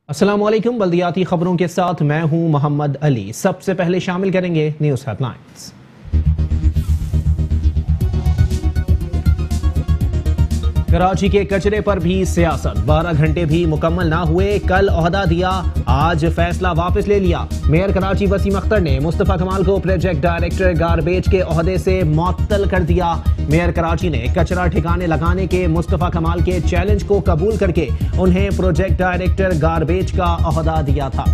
अस्सलाम वालेकुम। बल्दियाती खबरों के साथ मैं हूं मोहम्मद अली। सबसे पहले शामिल करेंगे न्यूज हेडलाइंस। कराची के कचरे पर भी सियासत, 12 घंटे भी मुकम्मल ना हुए, कल ओहदा दिया, आज फैसला वापस ले लिया। मेयर कराची वसीम अख्तर ने मुस्तफा कमाल को प्रोजेक्ट डायरेक्टर गारबेज के ओहदे से मुअत्तल कर दिया। मेयर कराची ने कचरा ठिकाने लगाने के मुस्तफा कमाल के चैलेंज को कबूल करके उन्हें प्रोजेक्ट डायरेक्टर गारबेज का ओहदा दिया था।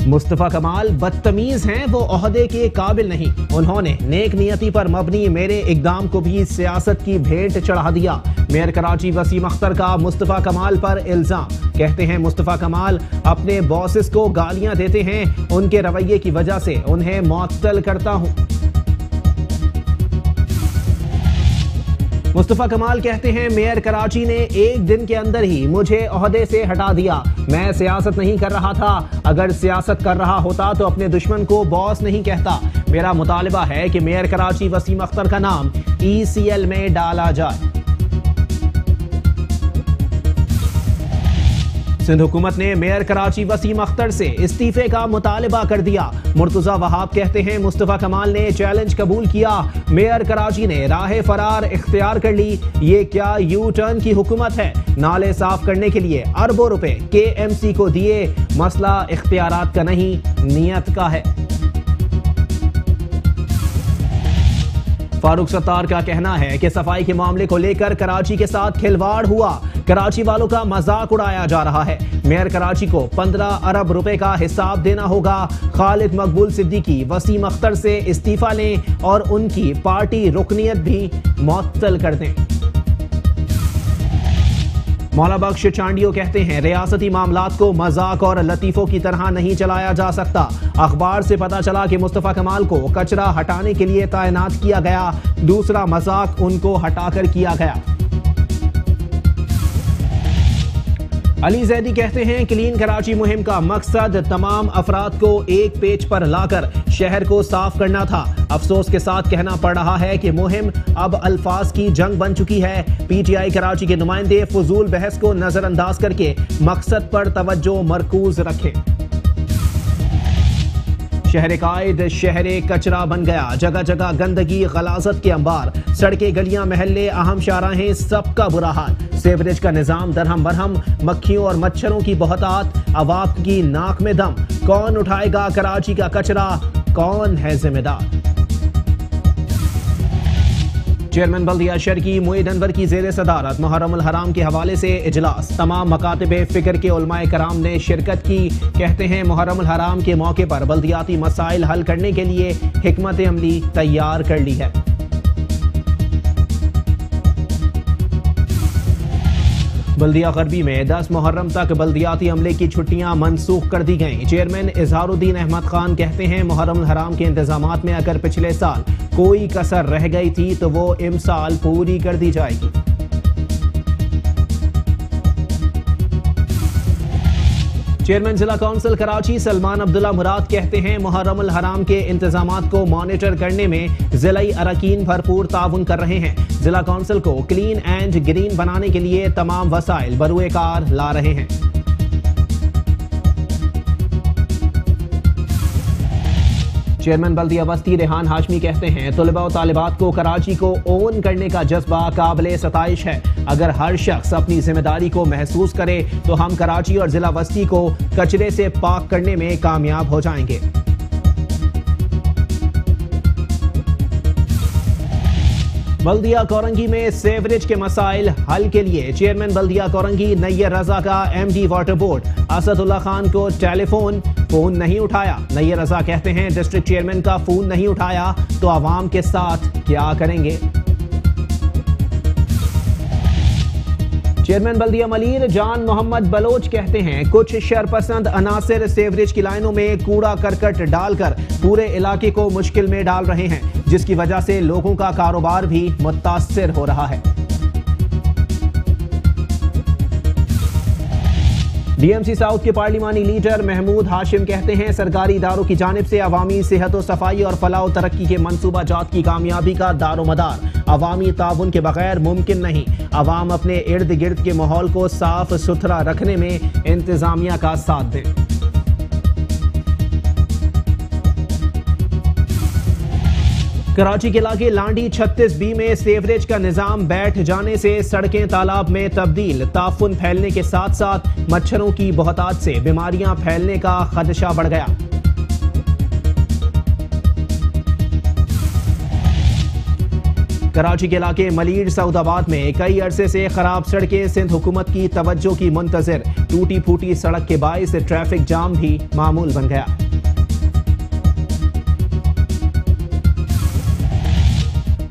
मुस्तफा कमाल बदतमीज हैं, वो ओहदे के काबिल नहीं। उन्होंने नेक नियति पर मबनी मेरे इकदाम को भी सियासत की भेंट चढ़ा दिया। मेयर कराची वसीम अख्तर का मुस्तफा कमाल पर इल्जाम, कहते हैं मुस्तफा कमाल अपने बॉसेस को गालियां देते हैं, उनके रवैये की वजह से उन्हें मुअत्तल करता हूं। मुस्तफा कमाल कहते हैं मेयर कराची ने एक दिन के अंदर ही मुझे ओहदे से हटा दिया। मैं सियासत नहीं कर रहा था, अगर सियासत कर रहा होता तो अपने दुश्मन को बॉस नहीं कहता। मेरा मुतालिबा है कि मेयर कराची वसीम अख्तर का नाम ECL में डाला जाए। सिंध हुकूमत ने मेयर कराची वसीम अख्तर से इस्तीफे का मुतालिबा कर दिया। मुर्तजा वहाब कहते हैं मुस्तफा कमाल ने चैलेंज कबूल किया, मेयर कराची ने राह फरार इख्तियार कर ली। ये क्या यू टर्न की हुकूमत है? नाले साफ करने के लिए अरबों रुपए KMC को दिए, मसला इख्तियारात का नहीं नियत का है। फारूक सत्तार का कहना है कि सफाई के मामले को लेकर कराची के साथ खिलवाड़ हुआ, कराची वालों का मजाक उड़ाया जा रहा है। मेयर कराची को 15 अरब रुपए का हिसाब देना होगा। खालिद मकबूल सिद्दीकी वसीम अख्तर से इस्तीफा लें और उनकी पार्टी रुकनियत भी मुअत्तल कर दें। मौला बख्श चांडियो कहते हैं रियासती मामलात को मजाक और लतीफों की तरह नहीं चलाया जा सकता। अखबार से पता चला कि मुस्तफा कमाल को कचरा हटाने के लिए तैनात किया गया, दूसरा मजाक उनको हटाकर किया गया। अली जैदी कहते हैं क्लीन कराची मुहिम का मकसद तमाम अफराद को एक पेज पर लाकर शहर को साफ करना था। अफसोस के साथ कहना पड़ रहा है कि मुहिम अब अल्फाज की जंग बन चुकी है। PTI कराची के नुमाइंदे फजूल बहस को नजरअंदाज करके मकसद पर तवज्जो मरकूज रखें। शहर कायद शहर कचरा बन गया, जगह जगह गंदगी गलाजत के अंबार, सड़कें गलियां महल्ले अहम शाहराहें सबका बुरा हाल। सेवरेज का निजाम दरहम बरहम, मक्खियों और मच्छरों की बहुतात, अवाम की नाक में दम। कौन उठाएगा कराची का कचरा, कौन है जिम्मेदार? चेयरमैन बल्दिया शहर की मुईद अनवर की जेर सदारत मुहर्रमुल हराम के हवाले से इजलास, तमाम मकातिब फिक्र के उलमाए कराम ने शिरकत की। कहते हैं मुहर्रमुल हराम के मौके पर बल्दियाती मसाइल हल करने के लिए हिकमत अमली तैयार कर ली है। बल्दिया गरबी में 10 मुहर्रम तक बल्दियाती अमले की छुट्टियां मनसूख कर दी गईं। चेयरमैन इजहारुद्दीन अहमद खान कहते हैं मुहर्रम हराम के इंतजामात में अगर पिछले साल कोई कसर रह गई थी तो वो इमसाल पूरी कर दी जाएगी। चेयरमैन जिला काउंसिल कराची सलमान अब्दुल्ला मुराद कहते हैं मुहर्रमुल हराम के इंतजामात को मॉनिटर करने में जिलाई अरकान भरपूर ताउन कर रहे हैं। जिला काउंसिल को क्लीन एंड ग्रीन बनाने के लिए तमाम वसाइल बरूए कार ला रहे हैं। चेयरमैन बल्दिया बस्ती रेहान हाशमी कहते हैं तलबा और तालिबात को कराची को ओन करने का जज्बा काबिले सताइश है। अगर हर शख्स अपनी जिम्मेदारी को महसूस करे तो हम कराची और जिला बस्ती को कचरे से पाक करने में कामयाब हो जाएंगे। बल्दिया कोरंगी में सेवरेज के मसाइल हल के लिए चेयरमैन बल्दिया कोरंगी नैयर रजा का MD water board Asadullah Khan को फोन नहीं उठाया। नैयर रजा कहते हैं डिस्ट्रिक्ट चेयरमैन का फोन नहीं उठाया तो आवाम के साथ क्या करेंगे। चेयरमैन बल्दिया मलीर जान मोहम्मद बलोच कहते हैं कुछ शरपसंद अनासिर सेवरेज की लाइनों में कूड़ा करकट डालकर पूरे इलाके को मुश्किल में डाल रहे हैं, जिसकी वजह से लोगों का कारोबार भी मुतासिर हो रहा है। डीएमसी साउथ के पार्लिमानी लीडर महमूद हाशिम कहते हैं सरकारी इदारों की जानिब से अवामी सेहत व सफाई और फलाह तरक्की के मंसूबा जात की कामयाबी का दारोमदार अवामी ताउन के बगैर मुमकिन नहीं। अवाम अपने इर्द गिर्द के माहौल को साफ सुथरा रखने में इंतजामिया का साथ दें। कराची के इलाके लांडी 36B में सेवरेज का निजाम बैठ जाने से सड़कें तालाब में तब्दील। ताफुन फैलने के साथ साथ मच्छरों की बहुतायत से बीमारियां फैलने का खदशा बढ़ गया। कराची के इलाके मलीर सऊदाबाद में कई अरसे से खराब सड़कें सिंध हुकूमत की तवज्जो की मुंतजिर। टूटी फूटी सड़क के बाइस ट्रैफिक जाम भी मामूल बन गया।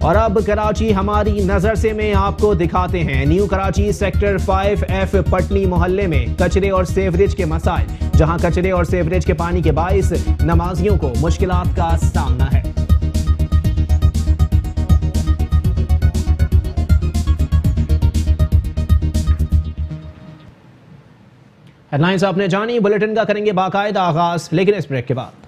और अब कराची हमारी नजर से में आपको दिखाते हैं new Karachi sector 5F Patni मोहल्ले में कचरे और सेवरेज के मसाइल, जहां कचरे और सेवरेज के पानी के बाइस नमाजियों को मुश्किलात का सामना है। हेडलाइंस आपने जानी, बुलेटिन का करेंगे बाकायदा आगाज, लेकिन इस ब्रेक के बाद।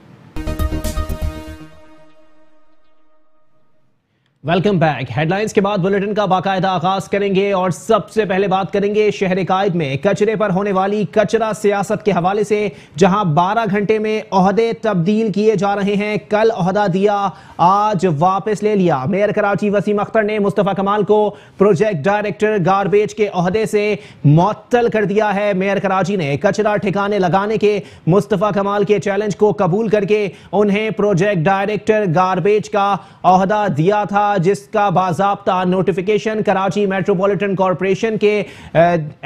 Welcome back. हेडलाइंस के बाद बुलेटिन का बाकायदा आगाज करेंगे और सबसे पहले बात करेंगे शहर कायद में कचरे पर होने वाली कचरा सियासत के हवाले से, जहां 12 घंटे में ओहदे तब्दील किए जा रहे हैं। कल ओहदा दिया, आज वापस ले लिया। मेयर कराची वसीम अख्तर ने मुस्तफा कमाल को प्रोजेक्ट डायरेक्टर गार्बेज के ओहदे से मुअत्तल कर दिया है। मेयर कराची ने कचरा ठिकाने लगाने के मुस्तफा कमाल के चैलेंज को कबूल करके उन्हें प्रोजेक्ट डायरेक्टर गार्बेज का ओहदा दिया था, जिसका बाज़ाब्ता नोटिफिकेशन कराची मेट्रोपॉलिटन कॉरपोरेशन के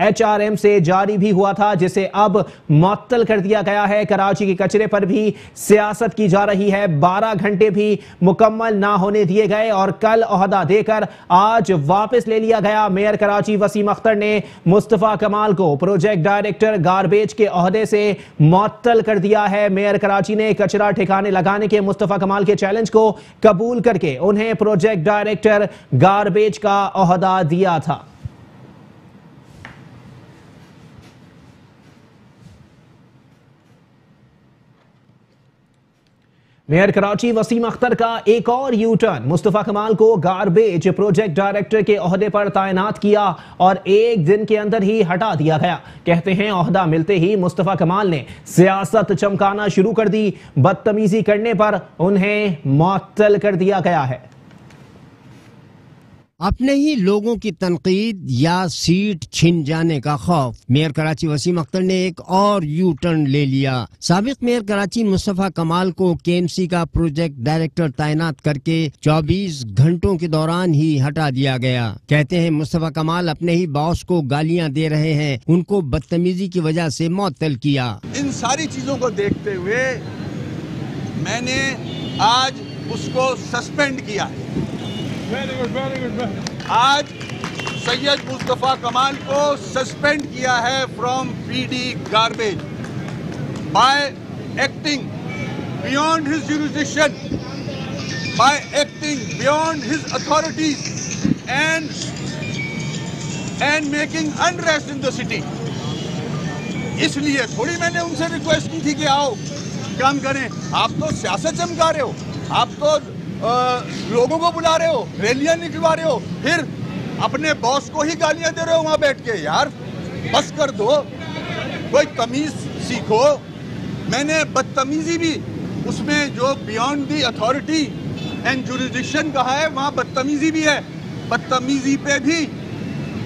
HRM से जारी भी हुआ था, जिसे अब मुअत्तल कर दिया गया है। कराची के कचरे पर भी सियासत की जा रही है। 12 घंटे भी मुकम्मल ना होने दिए गए और कल ओहदा देकर आज वापस ले लिया गया। मेयर कराची वसीम अख्तर ने मुस्तफा कमाल को प्रोजेक्ट डायरेक्टर गार्बेज के ओहदे से मुअत्तल कर दिया है। मेयर कराची ने कचरा ठिकाने लगाने के मुस्तफा कमाल के चैलेंज को कबूल करके उन्हें प्रोजेक्ट डायरेक्टर गार्बेज का ओहदा दिया था। मेयर कराची वसीम अख्तर का एक और यू टर्न, मुस्तफा कमाल को गार्बेज प्रोजेक्ट डायरेक्टर के ओहदे पर तैनात किया और एक दिन के अंदर ही हटा दिया गया। कहते हैं ओहदा मिलते ही मुस्तफा कमाल ने सियासत चमकाना शुरू कर दी। बदतमीजी करने पर उन्हें मुअत्तल कर दिया गया है। अपने ही लोगों की तनकीद या सीट छिन जाने का खौफ, मेयर कराची वसीम अख्तर ने एक और यू टर्न ले लिया। साबिक मेयर कराची मुस्तफा कमाल को KMC का प्रोजेक्ट डायरेक्टर तैनात करके 24 घंटों के दौरान ही हटा दिया गया। कहते हैं मुस्तफा कमाल अपने ही बॉस को गालियां दे रहे हैं, उनको बदतमीजी की वजह से मुअत्तल किया। इन सारी चीजों को देखते हुए मैंने आज उसको सस्पेंड किया है। आज सैयद मुस्तफा कमाल को सस्पेंड किया है from PD garbage bye acting beyond his jurisdiction, bye acting beyond his authorities and making unrest in the city. इसलिए थोड़ी मैंने उनसे रिक्वेस्ट की थी कि आओ काम करें। आप तो सियासत चमका रहे हो, आप तो लोगों को बुला रहे हो, रैलियां निकलवा रहे हो, फिर अपने बॉस को ही गालियां दे रहे हो वहां बैठ के। यार बस कर दो, कोई तमीज सीखो। मैंने बदतमीजी भी उसमें जो beyond the authority and jurisdiction कहा है, वहां बदतमीजी भी है। बदतमीजी पे भी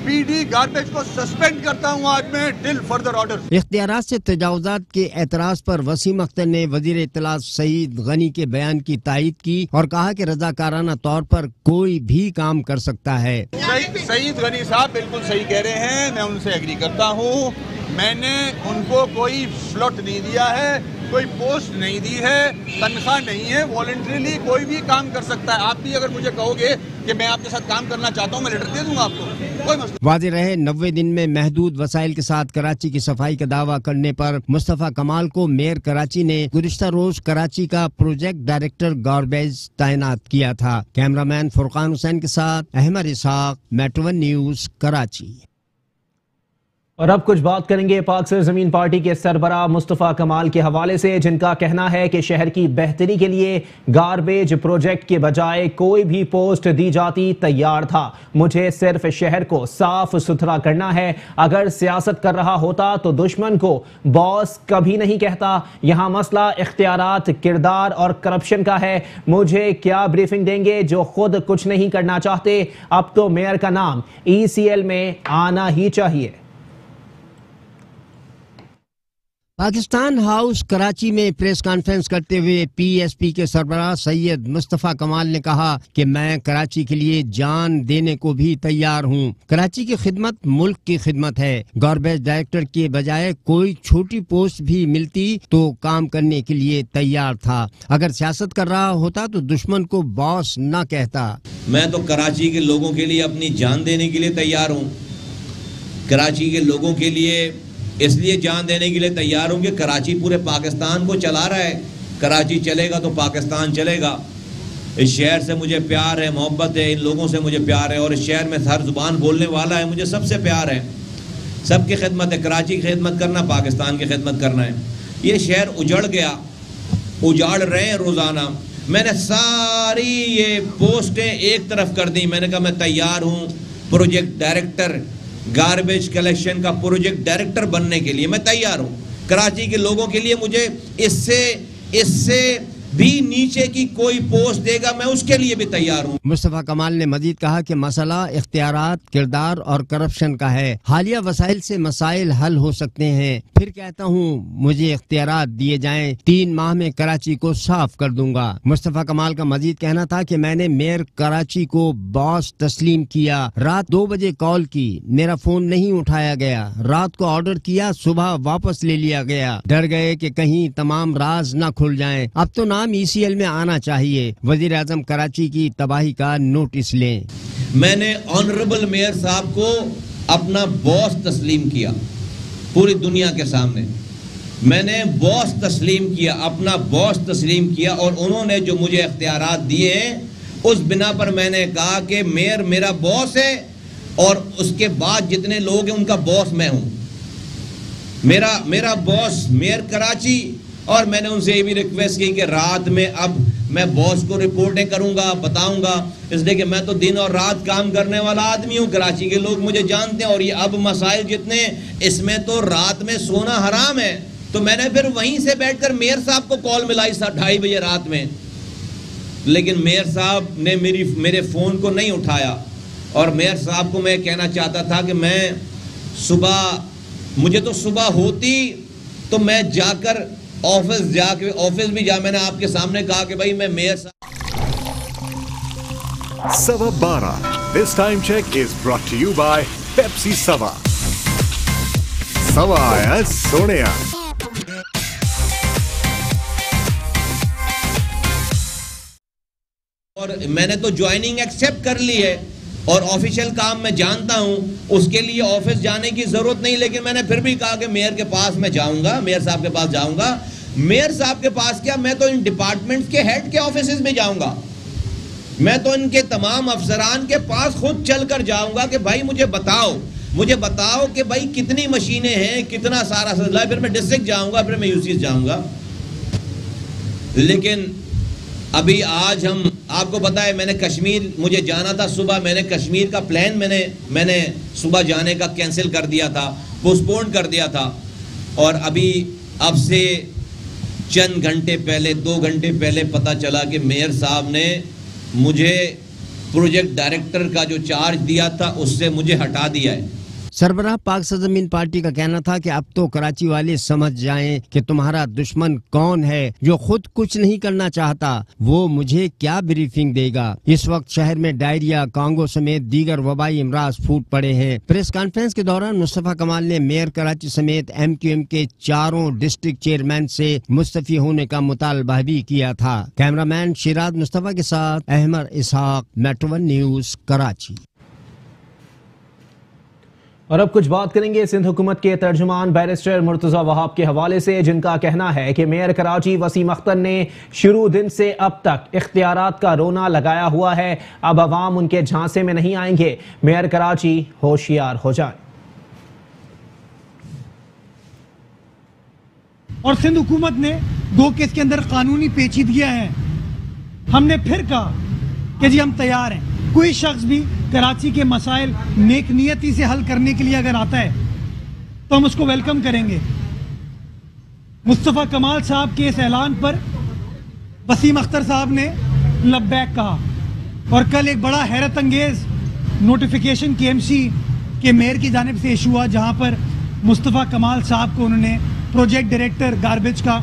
PD गार्बेज को सस्पेंड करता हूं आज मैं टिल फर्दर ऑर्डर। इख्तियारात से तजावुजात के एतराज पर वसीम अख्तर ने वजीर इत्तलात सईद गनी के बयान की तायीद की और कहा कि रजाकाराना तौर पर कोई भी काम कर सकता है। सईद गनी साहब बिल्कुल सही कह रहे हैं, मैं उनसे एग्री करता हूँ। मैंने उनको कोई स्लॉट नहीं दिया है, कोई पोस्ट नहीं दी है, तनख्वाह नहीं है। वॉलंटरीली कोई भी काम कर सकता है। आप भी अगर मुझे कहोगे कि मैं आपके साथ काम करना चाहता हूँ, मैं लेटर दे दूंगा आपको, कोई मसला। वाज़ेह रहे 90 दिन में महदूद वसाइल के साथ कराची की सफाई का दावा करने पर मुस्तफा कमाल को मेयर कराची ने गुज़िश्ता रोज कराची का प्रोजेक्ट डायरेक्टर गार्बेज तैनात किया था। कैमरामैन फुरकान हुसैन के साथ अहमद इसहाक, मेट्रो 1 न्यूज, कराची। और अब कुछ बात करेंगे पाक सरजमीन पार्टी के सरबराह मुस्तफ़ा कमाल के हवाले से, जिनका कहना है कि शहर की बेहतरी के लिए गार्बेज प्रोजेक्ट के बजाय कोई भी पोस्ट दी जाती तैयार था। मुझे सिर्फ शहर को साफ सुथरा करना है। अगर सियासत कर रहा होता तो दुश्मन को बॉस कभी नहीं कहता। यहाँ मसला इख्तियारात, किरदार और करप्शन का है। मुझे क्या ब्रीफिंग देंगे जो खुद कुछ नहीं करना चाहते। अब तो मेयर का नाम ECL में आना ही चाहिए। पाकिस्तान हाउस कराची में प्रेस कॉन्फ्रेंस करते हुए PSP के सरबराह सैयद मुस्तफ़ा कमाल ने कहा कि मैं कराची के लिए जान देने को भी तैयार हूँ। कराची की खिदमत मुल्क की खिदमत है। गार्बेज डायरेक्टर के बजाय कोई छोटी पोस्ट भी मिलती तो काम करने के लिए तैयार था। अगर सियासत कर रहा होता तो दुश्मन को बॉस न कहता। मैं तो कराची के लोगों के लिए अपनी जान देने के लिए तैयार हूँ। कराची के लोगों के लिए इसलिए जान देने के लिए तैयार हूँ कि कराची पूरे पाकिस्तान को चला रहा है। कराची चलेगा तो पाकिस्तान चलेगा। इस शहर से मुझे प्यार है, मोहब्बत है, इन लोगों से मुझे प्यार है और इस शहर में हर जुबान बोलने वाला है, मुझे सबसे प्यार है। सबकी खिदमत है। कराची की खिदमत करना, पाकिस्तान की खिदमत करना है। ये शहर उजड़ गया, उजाड़ रहे हैं रोज़ाना। मैंने सारी ये पोस्टें एक तरफ कर दी। मैंने कहा मैं तैयार हूँ प्रोजेक्ट डायरेक्टर, गार्बेज कलेक्शन का प्रोजेक्ट डायरेक्टर बनने के लिए मैं तैयार हूँ। कराची के लोगों के लिए मुझे इससे भी नीचे की कोई पोस्ट देगा मैं उसके लिए भी तैयार हूँ। मुस्तफ़ा कमाल ने मजीद कहा कि मसला इख्तियारात, किरदार और करप्शन का है। हालिया वसाइल से मसाइल हल हो सकते हैं। फिर कहता हूँ मुझे इख्तियारात दिए जाएं, 3 माह में कराची को साफ कर दूंगा। मुस्तफ़ा कमाल का मजीद कहना था कि मैंने मेयर कराची को बॉस तस्लीम किया। रात 2 बजे कॉल की, मेरा फोन नहीं उठाया गया। रात को ऑर्डर किया, सुबह वापस ले लिया गया। डर गए कि कहीं तमाम राज न खुल जाएं। अब तो नाम ECL में आना चाहिए। वजीर आजम कराची की तबाही का नोटिस लें। मैंने ऑनरेबल मेयर साहब को अपना बॉस तस्लीम किया पूरी दुनिया के सामने। मैंने बॉस तस्लीम किया, अपना बॉस तस्लीम किया और उन्होंने जो मुझे इख्तियारात दिए हैं उस बिना पर मैंने कहा कि मेयर मेरा बॉस है और उसके बाद जितने लोग हैं उनका बॉस मैं हूँ। मेरा बॉस मेयर कराची। और मैंने उनसे ये भी रिक्वेस्ट की कि रात में अब मैं बॉस को रिपोर्टें करूंगा, बताऊंगा, इसलिए कि मैं तो दिन और रात काम करने वाला आदमी हूँ। कराची के लोग मुझे जानते हैं और ये अब मसाइल जितने, इसमें तो रात में सोना हराम है। तो मैंने फिर वहीं से बैठकर मेयर साहब को कॉल मिलाई 2:30 बजे रात में, लेकिन मेयर साहब ने मेरे फ़ोन को नहीं उठाया। और मेयर साहब को मैं कहना चाहता था कि मुझे तो सुबह होती तो मैं जाकर ऑफिस भी जा। मैंने आपके सामने कहा कि भाई मैं मेयर साहब। 12:15 This time check is brought to you by Pepsi Sava. Sava है सोनिया। और मैंने तो ज्वाइनिंग एक्सेप्ट कर ली है और ऑफिशियल काम मैं जानता हूं, उसके लिए ऑफिस जाने की जरूरत नहीं। लेकिन मैंने फिर भी कहा कि मेयर के पास मैं जाऊंगा, मेयर साहब के पास जाऊंगा। मेयर साहब के पास क्या, मैं तो इन डिपार्टमेंट्स के हेड के ऑफिस में जाऊंगा। मैं तो इनके तमाम अफसरान के पास खुद चलकर जाऊंगा कि भाई मुझे बताओ कि भाई कितनी मशीनें हैं, कितना सारा सिलसिला। फिर मैं डिस्ट्रिक्ट जाऊंगा, फिर मैं यूसीज जाऊंगा। लेकिन अभी आज हम, आपको पता है मैंने कश्मीर मुझे जाना था सुबह। मैंने कश्मीर का प्लान मैंने सुबह जाने का कैंसिल कर दिया था, पोस्टपोन कर दिया था। और अभी अब से चंद घंटे पहले, 2 घंटे पहले पता चला कि मेयर साहब ने मुझे प्रोजेक्ट डायरेक्टर का जो चार्ज दिया था उससे मुझे हटा दिया है। सरबराह पाक सरजमीन पार्टी का कहना था कि अब तो कराची वाले समझ जाएं कि तुम्हारा दुश्मन कौन है। जो खुद कुछ नहीं करना चाहता वो मुझे क्या ब्रीफिंग देगा। इस वक्त शहर में डायरिया, कांगो समेत दीगर वबाई अमराज फूट पड़े हैं। प्रेस कॉन्फ्रेंस के दौरान मुस्तफ़ा कमाल ने मेयर कराची समेत MQM के 4 डिस्ट्रिक्ट चेयरमैन से मुस्तफ़ी होने का मुतालबा भी किया था। कैमरामैन शिराज मुस्तफ़ा के साथ अहमद इसहाक, मेट्रो 1 न्यूज़, कराची। और अब कुछ बात करेंगे सिंध हुकूमत के तर्जुमान बैरिस्टर मुर्तज़ा वहाब के हवाले से, जिनका कहना है कि मेयर कराची वसीम अख्तर ने शुरू दिन से अब तक इख्तियारात का रोना लगाया हुआ है। अब अवाम उनके झांसे में नहीं आएंगे। मेयर कराची होशियार हो जाए। और सिंध हुकूमत ने गो कि इसके अंदर कानूनी पेचीदगियां हैं, हमने फिर कहा कि जी हम तैयार हैं। कोई शख्स भी कराची के मसाइल नेक नियती से हल करने के लिए अगर आता है तो हम उसको वेलकम करेंगे। मुस्तफ़ा कमाल साहब के इस ऐलान पर वसीम अख्तर साहब ने लब्बैक कहा और कल एक बड़ा हैरत अंगेज नोटिफिकेशन केएमसी के मेयर की जानिब से इशू हुआ, जहां पर मुस्तफ़ा कमाल साहब को उन्होंने प्रोजेक्ट डायरेक्टर गार्बेज का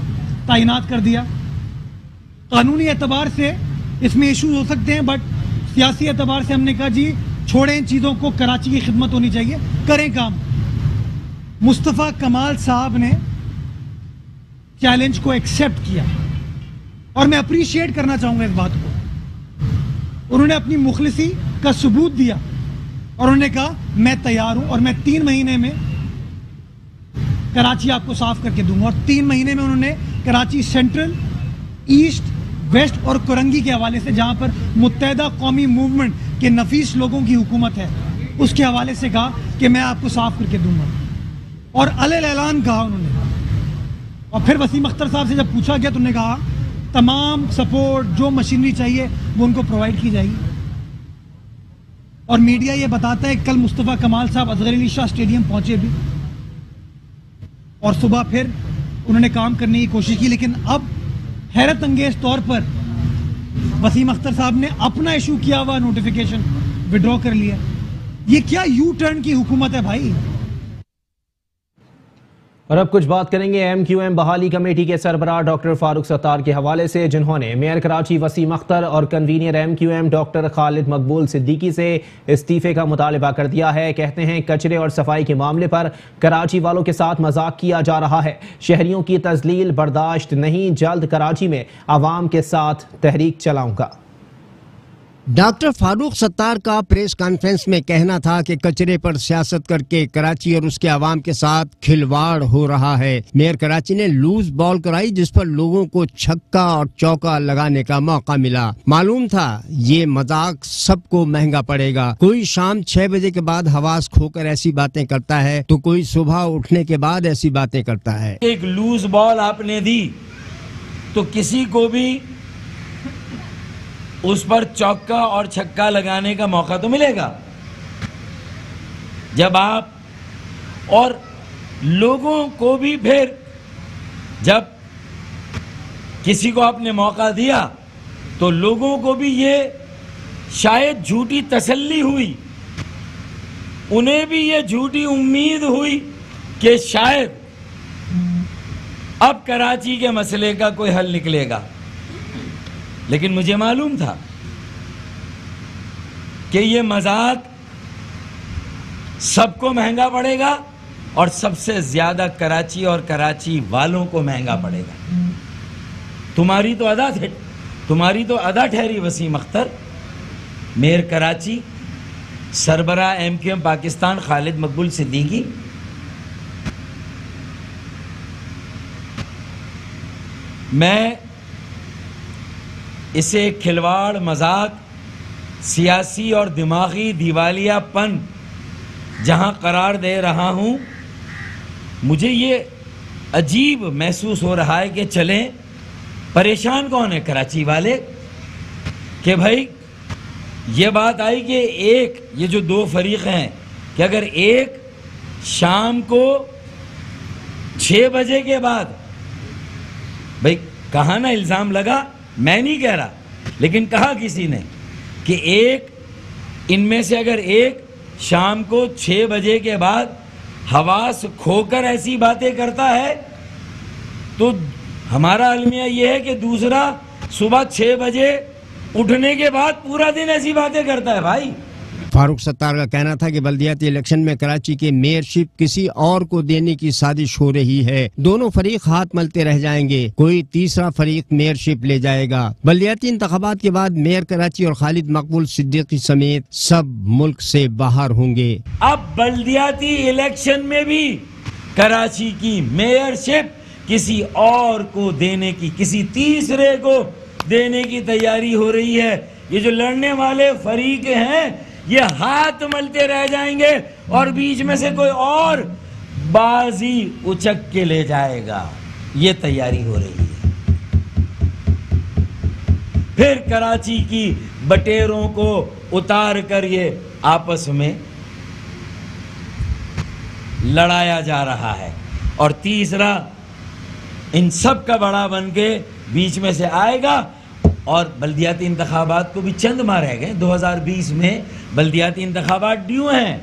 तैनात कर दिया। कानूनी एतबार से इसमें इशू हो सकते हैं, बट सियासी एतबार से हमने कहा जी छोड़ें इन चीज़ों को, कराची की खिदमत होनी चाहिए, करें काम। मुस्तफ़ा कमाल साहब ने चैलेंज को एक्सेप्ट किया और मैं अप्रिशिएट करना चाहूंगा इस बात को। उन्होंने अपनी मुखलिसी का सबूत दिया और उन्होंने कहा मैं तैयार हूं और मैं 3 महीने में कराची आपको साफ करके दूंगा। और 3 महीने में उन्होंने कराची सेंट्रल, ईस्ट, वेस्ट और कोरंगी के हवाले से, जहां पर मुत्तहदा कौमी मूवमेंट के नफीस लोगों की हुकूमत है, उसके हवाले से कहा कि मैं आपको साफ करके दूंगा और अलग ऐलान कहा उन्होंने। और फिर वसीम अख्तर साहब से जब पूछा गया तो उन्होंने कहा तमाम सपोर्ट जो मशीनरी चाहिए वो उनको प्रोवाइड की जाएगी। और मीडिया ये बताता है कल मुस्तफ़ा कमाल साहब असगर अली शाह स्टेडियम पहुंचे भी और सुबह फिर उन्होंने काम करने की कोशिश की, लेकिन अब हैरत अंगेज तौर पर वसीम अख्तर साहब ने अपना इशू किया हुआ नोटिफिकेशन विड्रॉ कर लिया। ये क्या यू टर्न की हुकूमत है भाई। और अब कुछ बात करेंगे एमक्यूएम बहाली कमेटी के सरबराह डॉक्टर फारूक सत्तार के हवाले से, जिन्होंने मेयर कराची वसीम अख्तर और कन्वीनियर एमक्यूएम डॉक्टर खालिद मकबूल सिद्दीकी से इस्तीफे का मुतालबा कर दिया है। कहते हैं कचरे और सफाई के मामले पर कराची वालों के साथ मजाक किया जा रहा है, शहरियों की तजलील बर्दाश्त नहीं, जल्द कराची में आवाम के साथ तहरीक चलाऊंगा। डॉक्टर फारूक सत्तार का प्रेस कॉन्फ्रेंस में कहना था कि कचरे पर सियासत करके कराची और उसके आवाम के साथ खिलवाड़ हो रहा है। मेयर कराची ने लूज बॉल कराई जिस पर लोगों को छक्का और चौका लगाने का मौका मिला। मालूम था ये मजाक सबको महंगा पड़ेगा। कोई शाम 6 बजे के बाद हवास खोकर ऐसी बातें करता है तो कोई सुबह उठने के बाद ऐसी बातें करता है। एक लूज बॉल आपने दी तो किसी को भी उस पर चौका और छक्का लगाने का मौका तो मिलेगा। जब आप और लोगों को भी फिर जब किसी को आपने मौका दिया तो लोगों को भी ये शायद झूठी तसल्ली हुई, उन्हें भी ये झूठी उम्मीद हुई कि शायद अब कराची के मसले का कोई हल निकलेगा। लेकिन मुझे मालूम था कि ये मजाक सबको महंगा पड़ेगा और सबसे ज्यादा कराची और कराची वालों को महंगा पड़ेगा। तुम्हारी तो अदा ठहरी वसीम अख्तर, मेयर कराची, सरबराह एमक्यूएम पाकिस्तान खालिद मकबूल सिद्दीकी। मैं इसे खिलवाड़, मजाक, सियासी और दिमागी दिवालियापन जहां करार दे रहा हूं, मुझे ये अजीब महसूस हो रहा है कि चलें, परेशान कौन है कराची वाले कि भाई ये बात आई कि ये जो 2 फरीक हैं कि अगर एक शाम को 6 बजे के बाद, भाई कहा ना, इल्ज़ाम लगा, मैं नहीं कह रहा, लेकिन कहा किसी ने कि एक इनमें से अगर एक शाम को 6 बजे के बाद हवास खोकर ऐसी बातें करता है तो हमारा अलमिया यह है कि दूसरा सुबह 6 बजे उठने के बाद पूरा दिन ऐसी बातें करता है। भाई फारूक सत्तार का कहना था कि बल्दियाती इलेक्शन में कराची के मेयरशिप किसी और को देने की साजिश हो रही है। दोनों फरीक हाथ मलते रह जाएंगे, कोई तीसरा फरीक मेयरशिप ले जाएगा। बल्दियाती इंतखाबात के बाद मेयर कराची और खालिद मकबूल सिद्दीकी समेत सब मुल्क से बाहर होंगे। अब बल्दियाती इलेक्शन में भी कराची की मेयरशिप किसी और को देने की, किसी तीसरे को देने की तैयारी हो रही है। ये जो लड़ने वाले फरीक हैं ये हाथ मलते रह जाएंगे और बीच में से कोई और बाजी उचक के ले जाएगा। ये तैयारी हो रही है। फिर कराची की बटेरों को उतार कर ये आपस में लड़ाया जा रहा है। और तीसरा, इन सब का बड़ा बन के बीच में से आएगा। और बल्दियाती इंतखाबात को भी चंद माह रह गए। 2020 में बल्दियाती इंतखाबात ड्यू हैं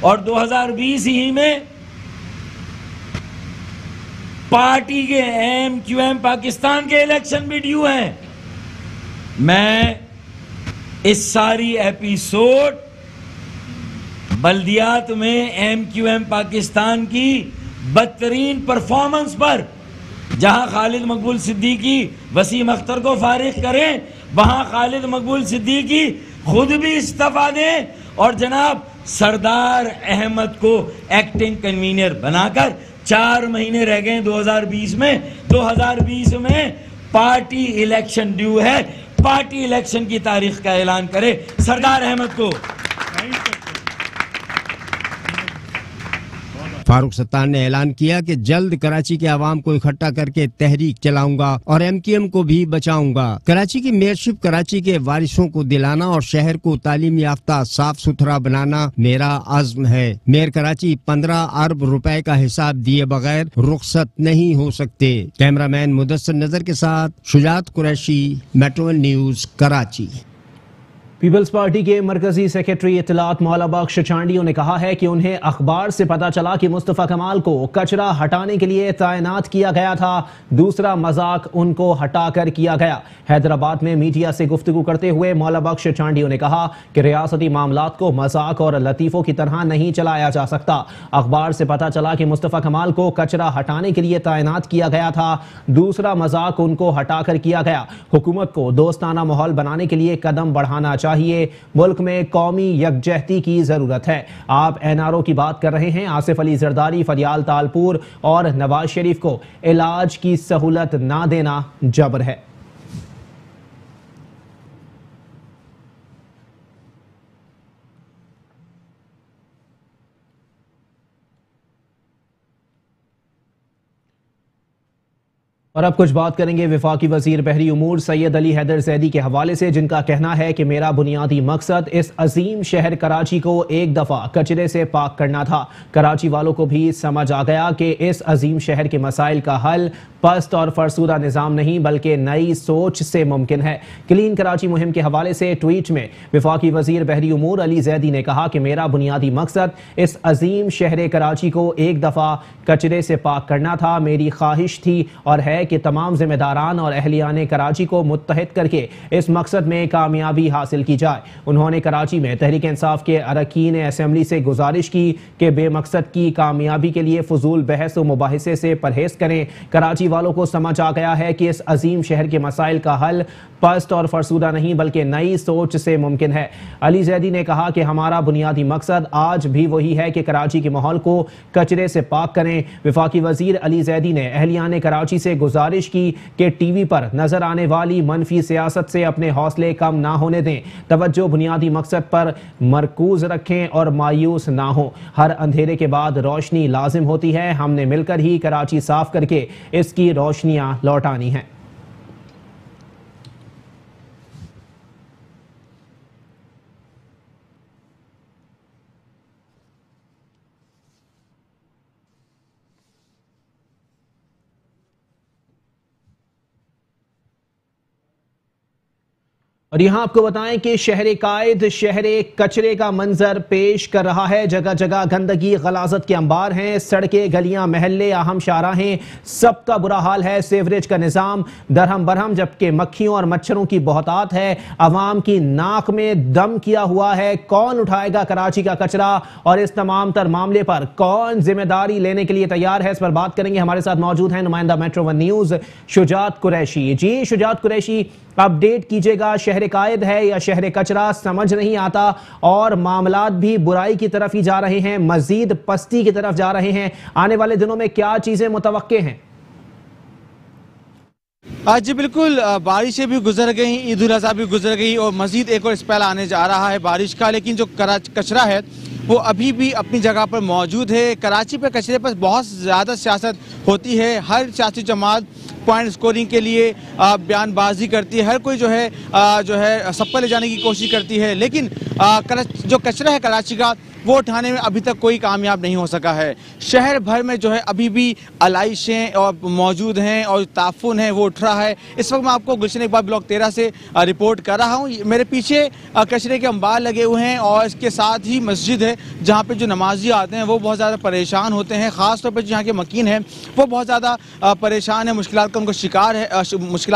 और 2020 ही में पार्टी के MQM पाकिस्तान के इलेक्शन भी ड्यू हैं। मैं इस सारी एपिसोड बल्दियात में MQM पाकिस्तान की बदतरीन परफॉर्मेंस पर, जहां खालिद मकबूल सिद्दीकी वसीम अख्तर को फारिग करें, वहां खालिद मकबूल सिद्दीकी खुद भी इस्तीफा दें और जनाब सरदार अहमद को एक्टिंग कन्वीनर बनाकर 4 महीने रह गए 2020 में। 2020 में पार्टी इलेक्शन ड्यू है। पार्टी इलेक्शन की तारीख का ऐलान करे सरदार अहमद को। फारूक सत्तार ने ऐलान किया कि जल्द कराची के आवाम को इकट्ठा करके तहरीक चलाऊंगा और MQM को भी बचाऊंगा। कराची की मेयरशिप कराची के वारिसों को दिलाना और शहर को तालीम याफ्ता साफ सुथरा बनाना मेरा आज़्म है। मेयर कराची 15 अरब रुपए का हिसाब दिए बगैर रुखसत नहीं हो सकते। कैमरामैन मुदस्सिर नजर के साथ Shujaat Qureshi, Metro News, Karachi. Peoples Party के मरकजी सेक्रेटरी इत्तलात मौला बख्श चांडियों ने कहा है कि उन्हें अखबार से पता चला कि मुस्तफ़ा कमाल को कचरा हटाने के लिए तैनात किया गया था। दूसरा मजाक उनको हटाकर किया गया। हैदराबाद में मीडिया से गुफ्तगू करते हुए मौला बख्श चांडियों ने कहा कि रियासती मामलात को मजाक और लतीफ़ों की तरह नहीं चलाया जा सकता। अखबार से पता चला कि मुस्तफ़ा कमाल को कचरा हटाने के लिए तैनात किया गया था। दूसरा मजाक उनको हटाकर किया गया। हुकूमत को दोस्ताना माहौल बनाने के लिए कदम बढ़ाना चाहिए। मुल्क में कौमी यकजहती की जरूरत है। आप NRO की बात कर रहे हैं। आसिफ अली जरदारी, फरियाल तालपुर और नवाज शरीफ को इलाज की सहूलत ना देना जबर है। और अब कुछ बात करेंगे वफाकी वजीर बहरी उमूर सैयद अली हैदर जैदी के हवाले से, जिनका कहना है कि मेरा बुनियादी मकसद इस अजीम शहर कराची को एक दफ़ा कचरे से पाक करना था। कराची वालों को भी समझ आ गया कि इस अजीम शहर के मसाइल का हल पस्त और फरसूदा निज़ाम नहीं बल्कि नई सोच से मुमकिन है। क्लीन कराची मुहिम के हवाले से ट्वीट में वफाकी वजीर बहरी उमूर अली जैदी ने कहा कि मेरा बुनियादी मकसद इस अजीम शहर कराची को एक दफ़ा कचरे से पाक करना था। मेरी ख्वाहिश थी और है कि तमाम जिम्मेदारान और अहलियान कराची को मुत्तहिद करके इस मकसद में कामयाबी हासिल की जाए। उन्होंने कराची में तहरीक इंसाफ के अरकान असम्बली से गुजारिश की कि बेमकसद की कामयाबी के लिए फजूल बहस व मुबाहिसे से परहेज करें। कराची वालों को समझ आ गया है कि इस अजीम शहर के मसाइल का हल पस्त और फरसूदा नहीं बल्कि नई सोच से मुमकिन है। अली जैदी ने कहा कि हमारा बुनियादी मकसद आज भी वही है कि कराची के माहौल को कचरे से पाक करें। वफाकी वजीर अली जैदी ने अहलियान कराची से गुजारिश की कि टीवी पर नजर आने वाली मनफी सियासत से अपने हौसले कम ना होने दें। तवज्जो बुनियादी मकसद पर मरकूज रखें और मायूस ना हो। हर अंधेरे के बाद रोशनी लाजिम होती है। हमने मिलकर ही कराची साफ करके इसकी रोशनियां लौटानी हैं। और यहाँ आपको बताएं कि शहर कायद शहर कचरे का मंजर पेश कर रहा है। जगह जगह गंदगी गलाजत के अंबार हैं। सड़कें, गलियां, महल्ले, अहम शाहराहें, सबका बुरा हाल है। सेवरेज का निज़ाम दरहम बरहम, जबकि मक्खियों और मच्छरों की बहुतात है। अवाम की नाक में दम किया हुआ है। कौन उठाएगा कराची का कचरा और इस तमाम तर मामले पर कौन जिम्मेदारी लेने के लिए तैयार है, इस पर बात करेंगे। हमारे साथ मौजूद हैं नुमाइंदा Metro One News Shujaat Qureshi. जी शुजात कुरैशी, अपडेट कीजिएगा, शहर कायद है या शहर कचरा समझ नहीं आता और मामलात भी बुराई की तरफ ही जा रहे हैं, मजीद पस्ती की तरफ जा रहे हैं। आने वाले दिनों में क्या चीजें मुतवक्के हैं? आज जी बिल्कुल, बारिशें भी गुजर गई, ईद उल अज़हा भी गुजर गई और मजीद एक और स्पेल आने जा रहा है बारिश का। लेकिन जो कचरा है वो अभी भी अपनी जगह पर मौजूद है। कराची पर कचरे पर बहुत ज़्यादा सियासत होती है, हर सियासी जमात पॉइंट स्कोरिंग के लिए बयानबाजी करती है, हर कोई जो है सब पर ले जाने की कोशिश करती है, लेकिन जो कचरा है कराची का वो उठाने में अभी तक कोई कामयाब नहीं हो सका है। शहर भर में जो है अभी भी आलाइशें और मौजूद हैं और ताफुन है वो उठ रहा है। इस वक्त मैं आपको गुलशन इकबाल ब्लॉक 13 से रिपोर्ट कर रहा हूँ। मेरे पीछे कचरे के अंबार लगे हुए हैं और इसके साथ ही मस्जिद है जहाँ पे जो नमाजी आते हैं वो बहुत ज़्यादा परेशान होते हैं। ख़ास तौर पर यहाँ के मकीन हैं वो बहुत ज़्यादा परेशान है, मुश्किल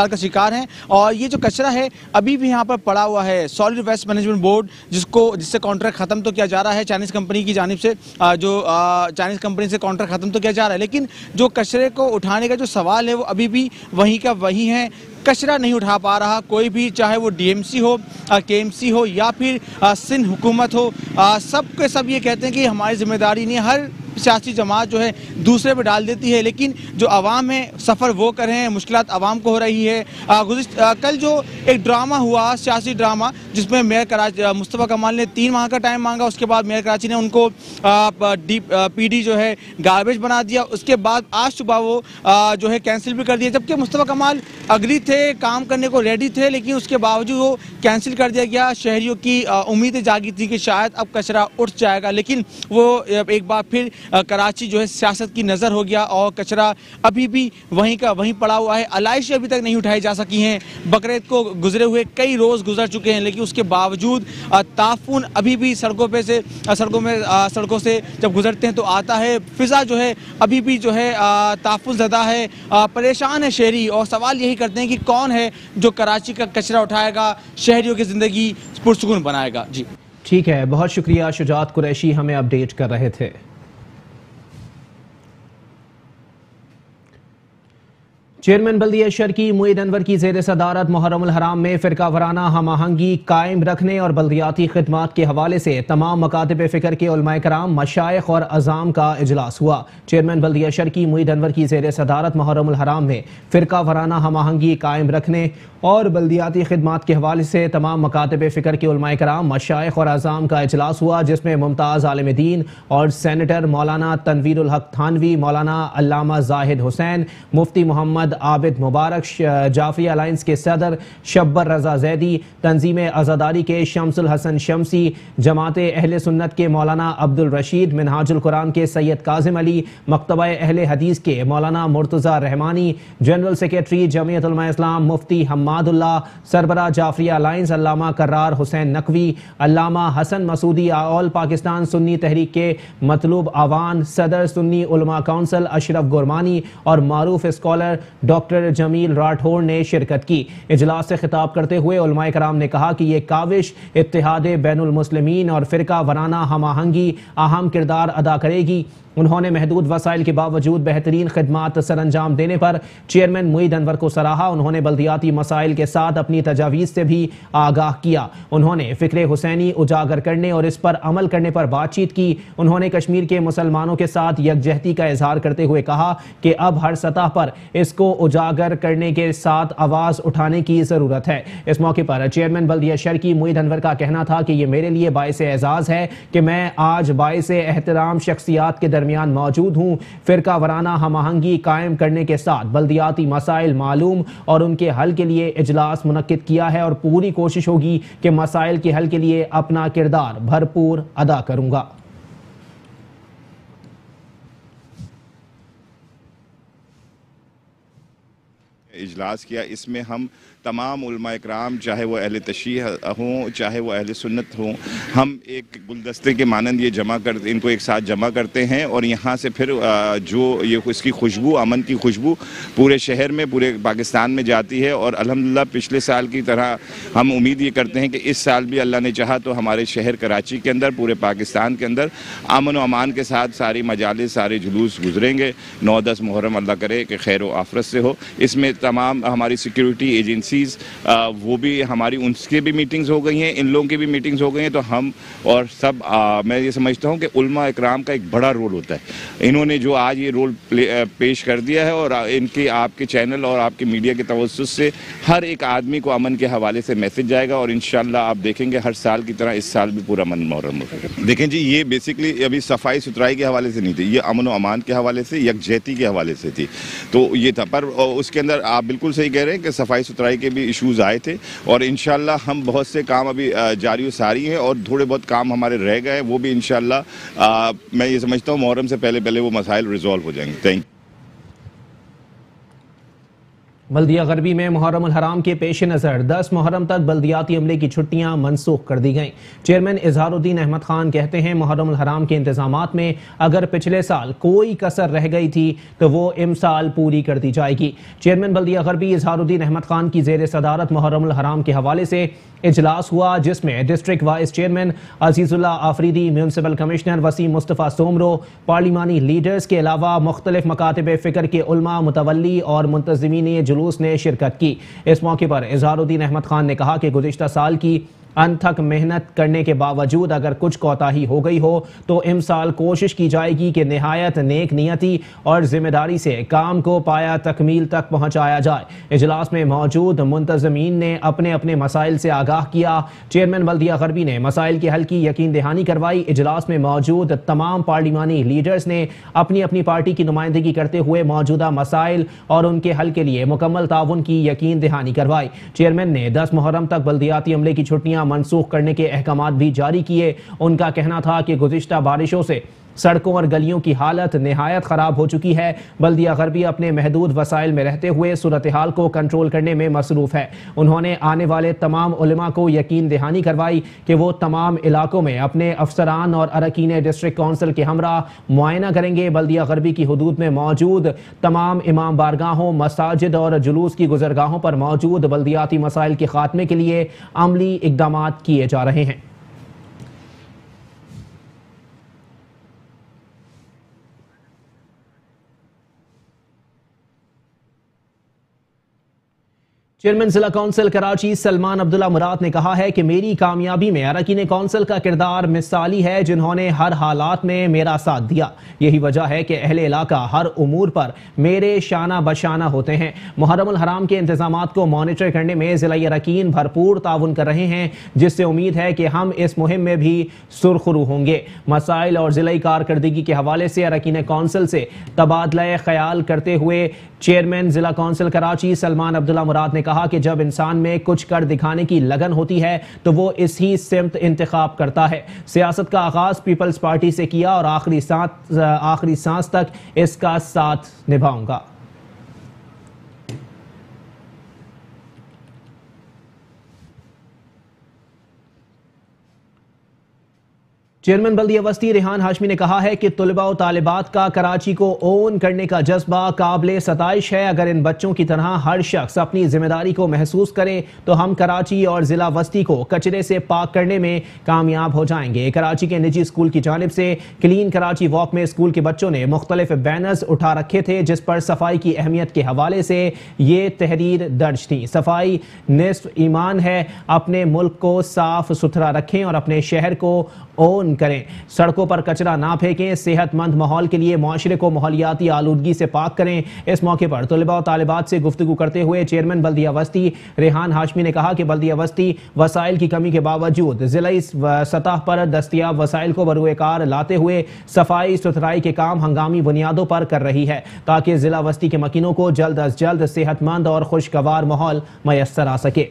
का शिकार हैं। और ये जो कचरा है अभी भी यहाँ पर पड़ा हुआ है। सॉलिड वेस्ट मैनेजमेंट बोर्ड जिससे कॉन्ट्रैक्ट ख़त्म तो किया जा रहा है, चाइनीज़ कंपनी की जानिब से चाइनीज़ कंपनी से कॉन्ट्रैक्ट ख़त्म तो किया जा रहा है, लेकिन जो कचरे को उठाने का जो सवाल है वो अभी भी वहीं का वहीं है। कचरा नहीं उठा पा रहा कोई भी, चाहे वो डीएमसी हो, केएमसी हो या फिर सिंध हुकूमत हो। सब के सब ये कहते हैं कि हमारी जिम्मेदारी नहीं है। हर सियासी जमात जो है दूसरे पे डाल देती है, लेकिन जो आवाम है सफ़र वो कर रहे हैं, मुश्किलात आवाम को हो रही है। कल जो एक ड्रामा हुआ, सियासी ड्रामा, जिसमें मेयर कराची मुस्तफ़ा कमाल ने 3 माह का टाइम मांगा, उसके बाद मेयर कराची ने उनको पीडी जो है गार्बेज बना दिया। उसके बाद आज सुबह वो जो है कैंसिल भी कर दिया, जबकि मुस्तफ़ा कमाल अग्री थे, काम करने को रेडी थे, लेकिन उसके बावजूद वो कैंसिल कर दिया गया। शहरियों की उम्मीदें जागी थी कि शायद अब कचरा उठ जाएगा, लेकिन वो एक बार फिर कराची जो है सियासत की नज़र हो गया और कचरा अभी भी वहीं का वहीं पड़ा हुआ है। आलाइशें अभी तक नहीं उठाई जा सकी हैं। बकरीद को गुजरे हुए कई रोज़ गुजर चुके हैं, लेकिन उसके बावजूद ताफून अभी भी सड़कों से जब गुजरते हैं तो आता है। फिज़ा जो है अभी भी जो है ताफून ज़दा है, परेशान है शहरी, और सवाल यही करते हैं कि कौन है जो कराची का कचरा उठाएगा, शहरियों की ज़िंदगी पुरसुकून बनाएगा। जी ठीक है, बहुत शुक्रिया शुजात कुरैशी, हमें अपडेट कर रहे थे। चेयरमैन बल्दिया शर्की मुईद अनवर की ज़ेर सदारत मुहर्रमुल हराम में फ़िरका वराना हम आहंगी कायम रखने और बल्दियाती खिदमात के हवाले से तमाम मकातिब फ़िक्र के उलमाए कराम, मशाइख और अज़ाम का इजलास हुआ। चेयरमैन बल्दिया शर्की मुईद अनवर की ज़ेर सदारत मुहर्रमुल हराम में फ़िरका वराना हम आहंगी कायम रखने और बल्दियाती खिदमात के हवाले से तमाम मकातिब फ़िक्र के उलमाए कराम, मशाइख और अज़ाम का इजलास हुआ, जिसमें मुमताज़ आलिम दीन और सेनेटर मौलाना तनवीरुल हक थानवी, मौलाना अल्लामा जाहिद हुसैन, मुफ्ती मोहम्मद आबिद मुबारक, जाफरी अलायंस के सदर शब्बर रजा जैदी, तंजीम आज़ादारी के शमसुल हसन शमसी, जमात अहले सुन्नत के मौलाना अब्दुल रशीद, मिनहाजुल कुरान के सैयद काजिम अली, मकतबा अहले हदीस के मौलाना मुर्तज़ा रहमानी, जनरल सेक्रेटरी जमीयत उलमा इस्लाम मुफ्ती हम्मादुल्ला, सरबरा जाफरी अलायंस अल्लामा करार हुसैन नकवी, अल्लामा हसन मसूदी, ऑल पाकिस्तान सुन्नी तहरीक के मतलूब आवान, सदर सुन्नी उलमा काउंसिल अशरफ गुरमानी और मारूफ स्कॉलर डॉक्टर जमील राठौर ने शिरकत की। इजलास से खिताब करते हुए उलमाए कराम ने कहा कि ये काविश इत्तेहाद बैनुल मुस्लिमीन और फ़िरका वराना हम आहंगी अहम किरदार अदा करेगी। उन्होंने महदूद वसाइल के बावजूद बेहतरीन खिदमात सरअंजाम देने पर चेयरमैन मुईद अनवर को सराहा। उन्होंने बल्दियाती मसाइल के साथ अपनी तजावीज़ से भी आगाह किया। उन्होंने फ़िक्र हुसैनी उजागर करने और इस पर अमल करने पर बातचीत की। उन्होंने कश्मीर के मुसलमानों के साथ यकजहती का इजहार करते हुए कहा कि अब हर सतह पर इसको उजागर करने के साथ आवाज़ उठाने की ज़रूरत है। इस मौके पर चेयरमैन बल्दिया शर्की मुईद अनवर का कहना था कि ये मेरे लिए बाइस एजाज़ है कि मैं आज बाइस एहतराम शख्सियात के दरमियान मौजूद हूँ। फ़िरका वराना हम आहंगी कायम करने के साथ बल्दियाती मसाइल मालूम और उनके हल के लिए इजलास मुनक्किद किया है और पूरी कोशिश होगी कि मसाइल के हल के लिए अपना किरदार भरपूर अदा करूँगा। इजलास किया, इसमें हम तमाम उलमा इकराम, चाहे वो अहले तशरीह हों चाहे वो अहले सुन्नत हों, हम एक गुलदस्ते के मानंद ये इनको एक साथ जमा करते हैं और यहाँ से फिर जो ये इसकी खुशबू, अमन की खुशबू पूरे शहर में, पूरे पाकिस्तान में जाती है। और अल्हम्दुलिल्लाह पिछले साल की तरह हम उम्मीद ये करते हैं कि इस साल भी अल्लाह ने चाहा तो हमारे शहर कराची के अंदर, पूरे पाकिस्तान के अंदर अमन व अमान के साथ सारी मजालिस, सारे जुलूस गुजरेंगे। 9-10 मुहर्रम अल्लाह करे कि खैर व आफरत से हो। इसमें तमाम हमारी सिक्योरिटी एजेंसी एजेंसीज़ वो भी हमारी, उनके भी मीटिंग्स हो गई हैं, इन लोगों की भी मीटिंग्स हो गई हैं। तो हम और सब मैं ये समझता हूँ कि उलमा इकराम का एक बड़ा रोल होता है। इन्होंने जो आज ये रोल पेश कर दिया है और इनके आपके चैनल और आपके मीडिया के तवज्जुह से हर एक आदमी को अमन के हवाले से मैसेज जाएगा और इंशाल्लाह आप देखेंगे हर साल की तरह इस साल भी पूरा मन मुहर्रम होगा। देखें जी, ये बेसिकली अभी सफाई सुथराई के हवाले से नहीं थी, ये अमन व अमान के हवाले से, यकजहती के हवाले से थी। तो ये था, पर उसके अंदर आप बिल्कुल सही कह रहे हैं कि सफाई सुथराई के भी इश्यूज़ आए थे और इंशाल्लाह हम बहुत से काम अभी जारी सारी हैं और थोड़े बहुत काम हमारे रह गए, वो भी इंशाल्लाह मैं ये समझता हूँ मुहर्रम से पहले वो मसाइल रिजॉल्व हो जाएंगे। Thank you. बल्दिया गरबी में मुहर्रम उल हराम के पेश नज़र 10 मुहर्रम तक बल्दियाती अमले की छुट्टियां मनसूख कर दी गईं। चेयरमैन इजहारुद्दीन अहमद खान कहते हैं मुहर्रम उल हराम के इंतजामात में अगर पिछले साल कोई कसर रह गई थी तो वो इमसाल पूरी कर दी जाएगी। चेयरमैन बल्दिया गरबी इजहारुद्दीन अहमद खान की जेर सदारत मुहर्रम उल हराम के हवाले से इजलास हुआ, जिसमें district vice chairman Azizullah Afridi, municipal commissioner Waseem Mustafa Soomro, पार्लिमानी लीडर्स के अलावा मुख्तलिफ मकातिब फ़िक्र के उलमा, मुतवल्ली और मुंतज़मीन जुलूस ने शिरकत की। इस मौके पर इजहारुद्दीन अहमद खान ने कहा कि गुज़िश्ता साल की अनथक मेहनत करने के बावजूद अगर कुछ कोताही हो गई हो तो इमसाल कोशिश की जाएगी कि निहायत नेक नियति और जिम्मेदारी से काम को पाया तकमील तक पहुंचाया जाए। इजलास में मौजूद मुंतज़मीन ने अपने अपने मसाइल से आगाह किया। चेयरमैन बल्दिया गरबी ने मसाइल की हल की यकीन दहानी करवाई। इजलास में मौजूद तमाम पार्लिमानी लीडर्स ने अपनी अपनी पार्टी की नुमाइंदगी करते हुए मौजूदा मसाइल और उनके हल के लिए मुकम्मल ताउन की यकीन दहानी करवाई। चेयरमैन ने 10 मुहर्रम तक बल्दियाती अमले की छुट्टियां मनसूख करने के अहकामात भी जारी किए। उनका कहना था कि गुज़िश्ता बारिशों से सड़कों और गलियों की हालत निहायत ख़राब हो चुकी है। बल्दिया गरबी अपने महदूद वसाइल में रहते हुए सूरत हाल को कंट्रोल करने में मसरूफ़ है। उन्होंने आने वाले तमाम उलमा को यकीन दहानी करवाई कि वो तमाम इलाकों में अपने अफसरान और अरकीन डिस्ट्रिक्ट काउंसिल के हमरा मुआयना करेंगे। बल्दिया गरबी की हदूद में मौजूद तमाम इमाम बारगाहों, मसाजिद और जुलूस की गुजरगाहों पर मौजूद बल्दियाती मसाइल के खात्मे के लिए अमली इक़दाम किए जा रहे हैं। चेयरमैन जिला काउंसिल कराची सलमान अब्दुल्ला मुराद ने कहा है कि मेरी कामयाबी में अरकीन काउंसिल का किरदार मिसाली है, जिन्होंने हर हालात में मेरा साथ दिया। यही वजह है कि अहले इलाका हर उमूर पर मेरे शाना बशाना होते हैं। मुहर्रम उल हराम के इंतजामात को मॉनिटर करने में जिला अरकीन भरपूर ताउन कर रहे हैं, जिससे उम्मीद है कि हम इस मुहिम में भी सुरखरू होंगे। मसाइल और जिला कारकर्दगी के हवाले से अरकीन काउंसिल से तबादला ख्याल करते हुए चेयरमैन जिला काउंसिल कराची सलमान अब्दुल्ला मुराद ने कहा कि जब इंसान में कुछ कर दिखाने की लगन होती है तो वो इसी सिमत इंतखाब करता है। सियासत का आगाज पीपल्स पार्टी से किया और आखिरी सांस तक इसका साथ निभाऊंगा। चेयरमैन बल्दिया वस्ती रेहान हाशमी ने कहा है कि तुलबा और तालिबात का कराची को ओन करने का जज्बा काबिल सताइश है। अगर इन बच्चों की तरह हर शख्स अपनी जिम्मेदारी को महसूस करे तो हम कराची और जिला वस्ती को कचरे से पाक करने में कामयाब हो जाएंगे। कराची के निजी स्कूल की जानिब से क्लीन कराची वॉक में स्कूल के बच्चों ने मुख्तलिफ बैनर्स उठा रखे थे, जिस पर सफाई की अहमियत के हवाले से ये तहरीर दर्ज थी। सफाई निस्फ ईमान है, अपने मुल्क को साफ सुथरा रखें और अपने शहर को ओन करें। सड़कों पर कचरा ना फेंकें, सेहतमंद माहौल के लिए माशरे को माहौलियाती आलूदगी से पाक करें। इस मौके पर तलबा और तालिबात से गुफ्तगू करते हुए चेयरमैन बल्दिया वस्ती रेहान हाशमी ने कहा कि बल्दिया वस्ती वसाइल की कमी के बावजूद जिलाई सतह पर दस्तियाब वसाइल को बरूएकार लाते हुए सफाई सुथराई के काम हंगामी बुनियादों पर कर रही है, ताकि जिला वस्ती के मकीनों को जल्द अज जल्द सेहतमंद और खुशगवार माहौल मैसर आ सके।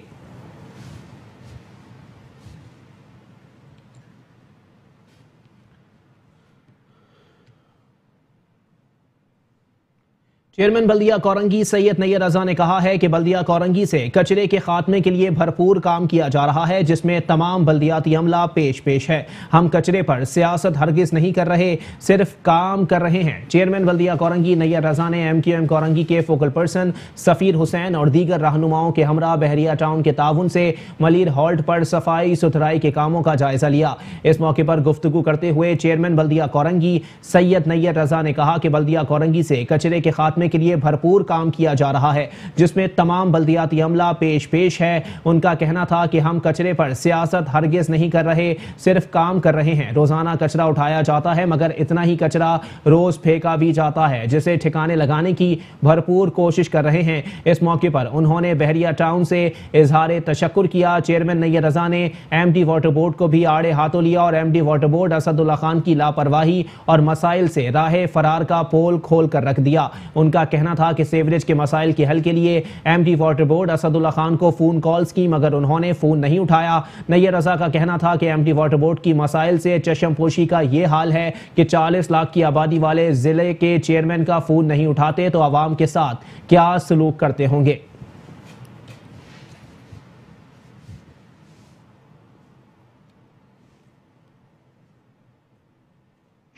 चेयरमैन बल्दिया कोरंगी सैयद नैयर रजा ने कहा है कि बल्दिया कोरंगी से कचरे के खात्मे के लिए भरपूर काम किया जा रहा है, जिसमें तमाम बल्दियाती अमला पेश है। हम कचरे पर सियासत हरगिज नहीं कर रहे, सिर्फ काम कर रहे हैं। चेयरमैन बल्दिया कोरंगी नैयर रजा ने MQM कोरंगी के फोकल पर्सन सफ़ीर हुसैन और दीगर रहनुमाओं के हमरा बहरिया टाउन के ताउन से मलिर हॉल्ट पर सफाई सुथराई के कामों का जायजा लिया। इस मौके पर गुफ्तगू करते हुए चेयरमैन बल्दिया कोरंगी सैयद नैयर रजा ने कहा कि बल्दिया कोरंगी से कचरे के खात्मे निकालने के लिए भरपूर काम किया जा रहा है, जिसमें तमाम बल्दियाती अमला पेश है। उनका कहना था कि हम कचरे पर सियासत हरगिज नहीं कर रहे, सिर्फ काम कर रहे हैं। रोजाना कचरा उठाया जाता है, मगर इतना ही कचरा रोज फेंका भी जाता है, जिसे ठिकाने लगाने की भरपूर कोशिश कर रहे हैं। इस मौके पर उन्होंने बहरिया टाउन से इजहार तशक्कुर किया। चेयरमैन नैयर रजा ने एमडी वाटर बोर्ड को भी आड़े हाथों लिया और MD water board Asadullah Khan की लापरवाही और मसाइल से राह फरार का पोल खोल कर रख दिया। उनका कहना था कि सीवरेज के मसाइल के हल के लिए MD water board Asadullah Khan को फोन कॉल्स की, मगर उन्होंने फोन नहीं उठाया। नैयर रजा का कहना था कि एमडी वाटर बोर्ड की मसाइल से चशमपोशी का ये हाल है कि 40 लाख की आबादी वाले जिले के चेयरमैन का फोन नहीं उठाते तो आवाम के साथ क्या सलूक करते होंगे।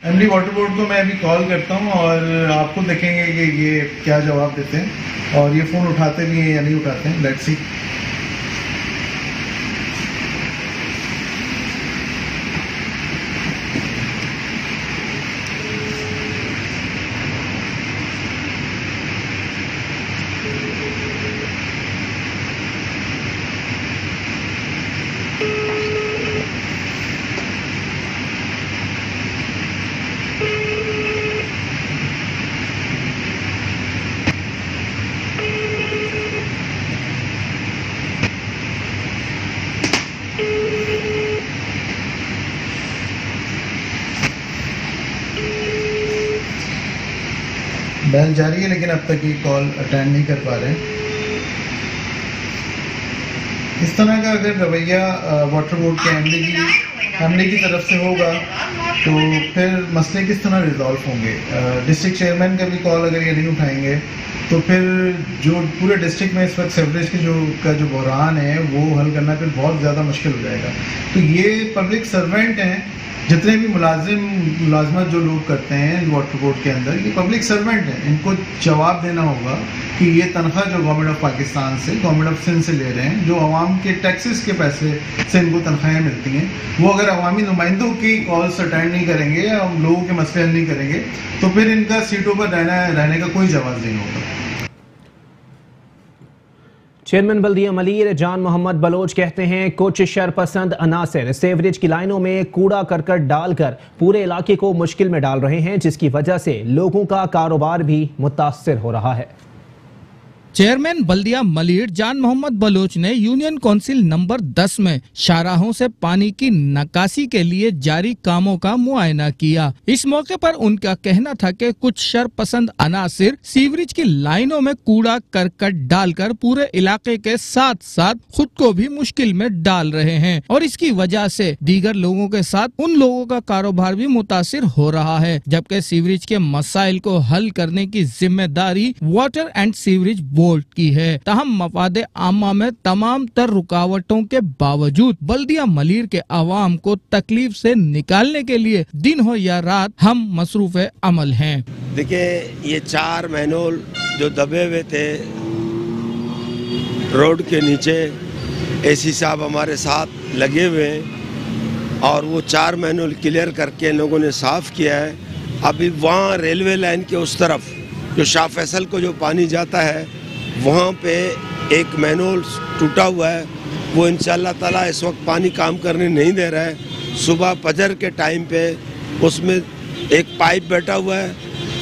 एमडी वाटर बोर्ड को मैं अभी कॉल करता हूं और आपको देखेंगे कि ये क्या जवाब देते हैं और ये फ़ोन उठाते भी हैं या नहीं उठाते हैं। Let's see. बैल जारी है, लेकिन अब तक ये कॉल अटेंड नहीं कर पा रहे हैं। इस तरह का अगर रवैया वाटर बोर्ड के एमडी की तरफ से होगा तो फिर मसले किस तरह रिजॉल्व होंगे। डिस्ट्रिक्ट चेयरमैन का भी कॉल अगर ये नहीं उठाएंगे तो फिर जो पूरे डिस्ट्रिक्ट में इस वक्त सीवरेज के जो बहरान है वो हल करना फिर बहुत ज़्यादा मुश्किल हो जाएगा। तो ये पब्लिक सर्वेंट हैं, जितने भी मुलाजमत जो लोग करते हैं वाटर बोर्ड के अंदर, ये पब्लिक सर्वेंट हैं। इनको जवाब देना होगा कि ये तनख्वाह जो गवर्नमेंट ऑफ पाकिस्तान से, गवर्नमेंट ऑफ सिंध से ले रहे हैं, जो आवाम के टैक्सेस के पैसे से इनको तनख्वाहें मिलती हैं, वो अगर अवामी नुमाइंदों की कॉल्स अटेंड नहीं करेंगे या लोगों के मसले हल नहीं करेंगे तो फिर इनका सीटों पर रहने का कोई जवाब नहीं होगा। चेयरमैन बल्दिया मलीर जान मोहम्मद बलोच कहते हैं कुछ शरपसंद अनासर सीवरेज की लाइनों में कूड़ा करकट डालकर पूरे इलाके को मुश्किल में डाल रहे हैं, जिसकी वजह से लोगों का कारोबार भी मुतासिर हो रहा है। चेयरमैन बल्दिया मलीर जान मोहम्मद बलोच ने यूनियन काउंसिल नंबर 10 में शाहराहों से पानी की निकासी के लिए जारी कामों का मुआयना किया। इस मौके पर उनका कहना था कि कुछ शरपसंद अनासिर सीवरेज की लाइनों में कूड़ा करकट डालकर पूरे इलाके के साथ साथ खुद को भी मुश्किल में डाल रहे हैं और इसकी वजह से दीगर लोगों के साथ उन लोगों का कारोबार भी मुतासिर हो रहा है। जबकि सीवरेज के मसाइल को हल करने की जिम्मेदारी वाटर एंड सीवरेज बोर्ड की है। ताहम मफादे आमा में तमाम तर रुकावटों के बावजूद बल्दिया मलीर के अवाम को तकलीफ से निकालने के लिए दिन हो या रात हम मसरूफ अमल हैं। देखिए, ये 4 मैनोल जो दबे हुए थे रोड के नीचे, एसी साहब हमारे साथ लगे हुए हैं और वो 4 मैनोल क्लियर करके लोगों ने साफ किया है। अभी वहाँ रेलवे लाइन के उस तरफ जो शाह फैसल को जो पानी जाता है वहाँ पे एक मैनोल टूटा हुआ है, वो इंशाल्लाह ताला इस वक्त पानी काम करने नहीं दे रहा है। सुबह फजर के टाइम पे उसमें एक पाइप बैठा हुआ है,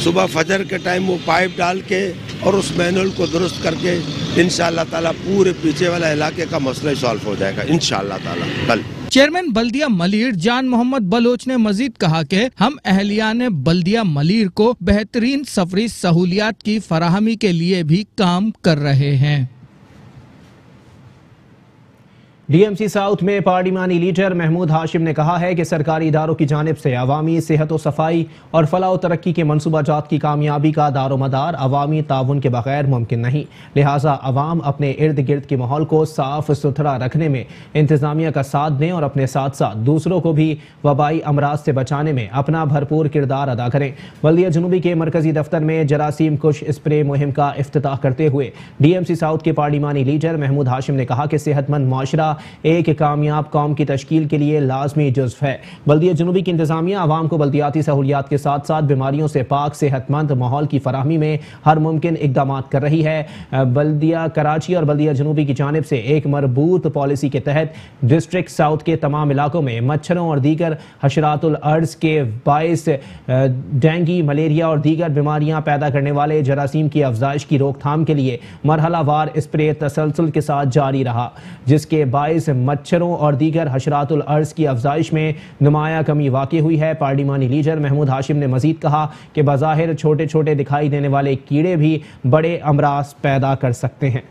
सुबह फजर के टाइम वो पाइप डाल के और उस मैनोल को दुरुस्त करके इंशाल्लाह ताला पूरे पीछे वाला इलाके का मसला सॉल्व हो जाएगा इंशाल्लाह ताला कल। चेयरमैन बल्दिया मलीर जान मोहम्मद बलोच ने मजीद कहा कि हम अहलियान बल्दिया मलीर को बेहतरीन सफरी सहूलियात की फराहमी के लिए भी काम कर रहे हैं। डीएमसी साउथ में पार्लिमानी लीडर महमूद हाशिम ने कहा है कि सरकारी इदारों की जानिब से अवामी सेहत व सफाई और फलाह व तरक्की के मनसूबा जात की कामयाबी का दारोमदार अवामी ताउन के बगैर मुमकिन नहीं। लिहाजा अवाम अपने इर्द गिर्द के माहौल को साफ सुथरा रखने में इंतजामिया का साथ दें और अपने साथ साथ दूसरों को भी वबाई अमराज से बचाने में अपना भरपूर किरदार अदा करें। बल्दिया जनूबी के मरकजी दफ्तर में जरासीम कुश स्प्रे मुहिम का इफ्तिताह करते हुए डीएमसी साउथ के पार्लिमानी लीडर महमूद हाशिम ने कहा कि सेहतमंद माशरा एक कामयाब कौम की तश्कील के लिए लाजमी जुज़्व है। बल्दिया जनूबी की इंतजामिया आवाम को बल्दियाती सहूलियात के साथ साथ बीमारियों से पाक सेहतमंद माहौल की फराहमी में हर मुमकिन इक़दाम कर रही है। बल्दिया कराची और बल्दिया जनूबी की जानिब से एक मरबूत पॉलिसी के तहत डिस्ट्रिक्ट साउथ के तमाम इलाकों में मच्छरों और दीगर हशरातुल अर्ज़ के बाइस डेंगू, मलेरिया और दीगर बीमारियां पैदा करने वाले जरासीम की अफजाइश की रोकथाम के लिए मरहलावार स्प्रे तसलसल के साथ जारी रहा, जिसके बाइस मच्छरों और दीगर हशरातुल अर्ज़ की अफजाइश में नुमाया कमी वाक़ई हुई है। पार्लिमानी लीडर महमूद हाशिम ने मजीद कहा कि बज़ाहिर छोटे छोटे दिखाई देने वाले कीड़े भी बड़े अमराज पैदा कर सकते हैं।